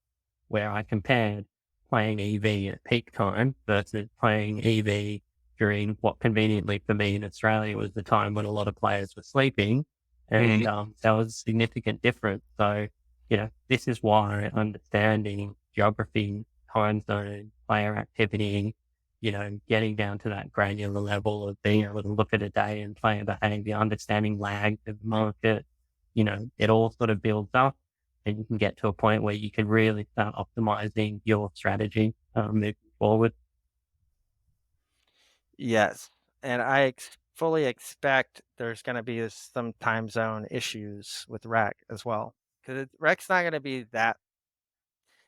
where I compared playing EV at peak time versus playing EV during what conveniently for me in Australia was the time when a lot of players were sleeping. And there was a significant difference. So, this is why understanding geography, time zone, player activity, getting down to that granular level of being able to look at a day and player behavior, understanding lag of the market, it all sort of builds up and you can get to a point where you can really start optimizing your strategy moving forward. Yes. And fully expect there's going to be some time zone issues with rec as well, because rec's not going to be that.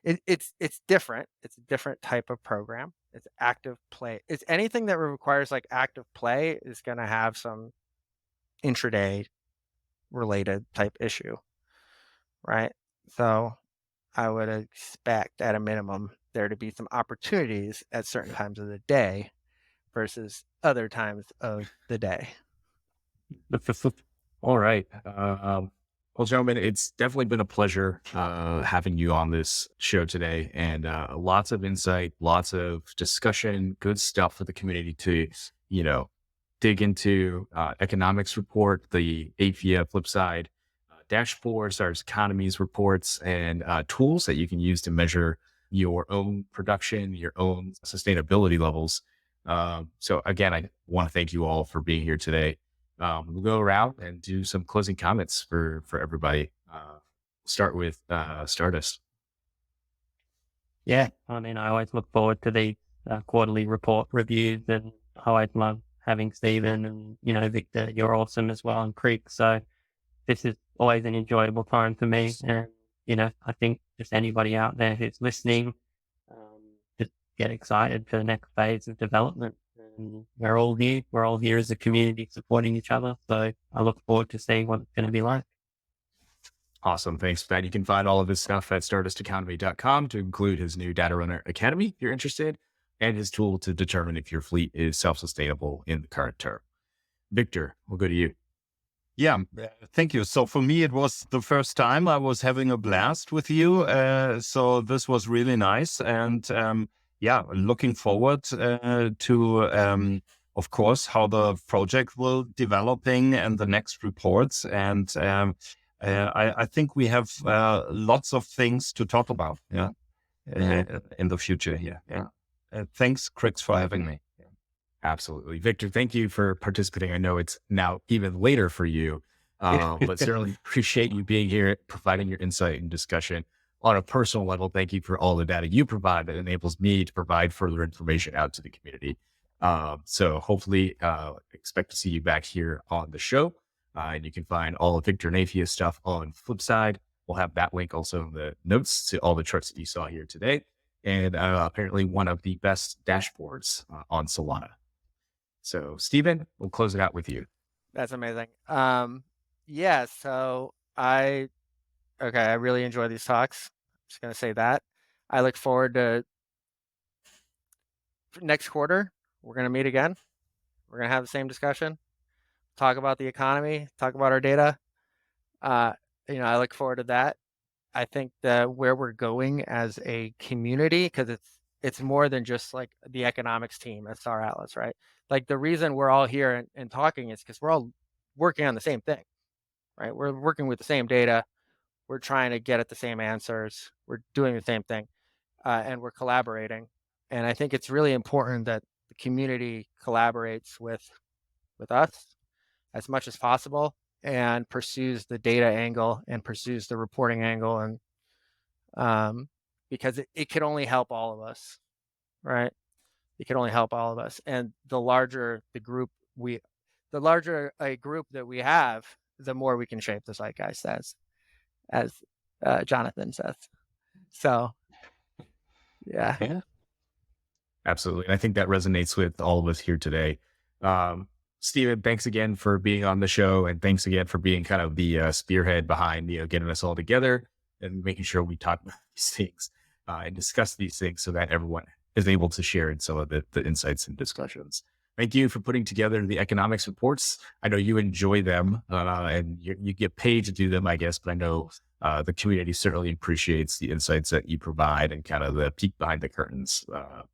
It's different. It's a different type of program. It's active play. It's anything that requires like active play is going to have some intraday related type issue, right? So I would expect at a minimum there to be some opportunities at certain times of the day versus other times of the day. All right. Well, gentlemen, it's definitely been a pleasure having you on this show today, and lots of insight, lots of discussion, good stuff for the community to, dig into. Economics report, the Aephia Flipside dashboard, stars economies reports, and tools that you can use to measure your own production, your own sustainability levels. So again, I want to thank you all for being here today. We'll go around and do some closing comments for everybody. Start with Stardust. Yeah, I mean, I always look forward to the quarterly report reviews, and I always love having Stephen and, Victor, you're awesome as well, and Creek. So this is always an enjoyable time for me. And, I think just anybody out there who's listening, just get excited for the next phase of development. And we're all here. We're all here as a community supporting each other. So I look forward to seeing what it's going to be like. Awesome. Thanks, Ben. You can find all of this stuff at stardusteconomy.com, to include his new Data Runner Academy, if you're interested, and his tool to determine if your fleet is self-sustainable in the current term. Victor, we'll go to you. Yeah, thank you. So for me, it was the first time. I was having a blast with you. So this was really nice. And looking forward to, of course, how the project will developing and the next reports. And I think we have lots of things to talk about in the future here. Yeah. Thanks, Chris, for having me. Absolutely. Victor, thank you for participating. I know it's now even later for you, but certainly appreciate you being here, providing your insight and discussion. On a personal level, thank you for all the data you provide that enables me to provide further information out to the community. So hopefully expect to see you back here on the show. And you can find all of Victor and Aephia's stuff on Flipside. We'll have that link also in the notes to all the charts that you saw here today. And apparently one of the best dashboards on Solana. So, Stephen, we'll close it out with you. That's amazing. So I really enjoy these talks. I'm just going to say that. I look forward to next quarter. We're going to meet again. We're going to have the same discussion, talk about the economy, talk about our data. I look forward to that. I think that where we're going as a community, because it's more than just like the economics team at Star Atlas, right? Like the reason we're all here and talking is because we're all working on the same thing, right? We're working with the same data. We're trying to get at the same answers. We're doing the same thing, and we're collaborating. And I think it's really important that the community collaborates with us as much as possible and pursues the data angle and pursues the reporting angle, and because it can only help all of us, right? It can only help all of us. And the larger a group that we have, the more we can shape the zeitgeist, as Jonathan says. So, yeah. Absolutely. And I think that resonates with all of us here today. Stephen, thanks again for being on the show, and thanks again for being kind of the spearhead behind, getting us all together and making sure we talk about these things and discuss these things so that everyone is able to share in some of the insights and discussions. Thank you for putting together the economics reports. I know you enjoy them and you get paid to do them, I guess, but I know the community certainly appreciates the insights that you provide and kind of the peek behind the curtains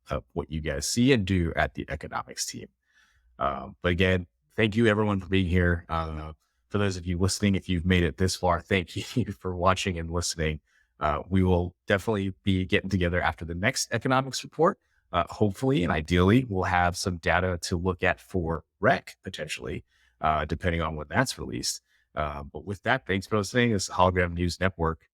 of what you guys see and do at the economics team. But again, thank you everyone for being here. For those of you listening, if you've made it this far, thank you for watching and listening. We will definitely be getting together after the next economics report. Hopefully and ideally, we'll have some data to look at for REC potentially, depending on when that's released. But with that, thanks for listening. This is Hologram News Network.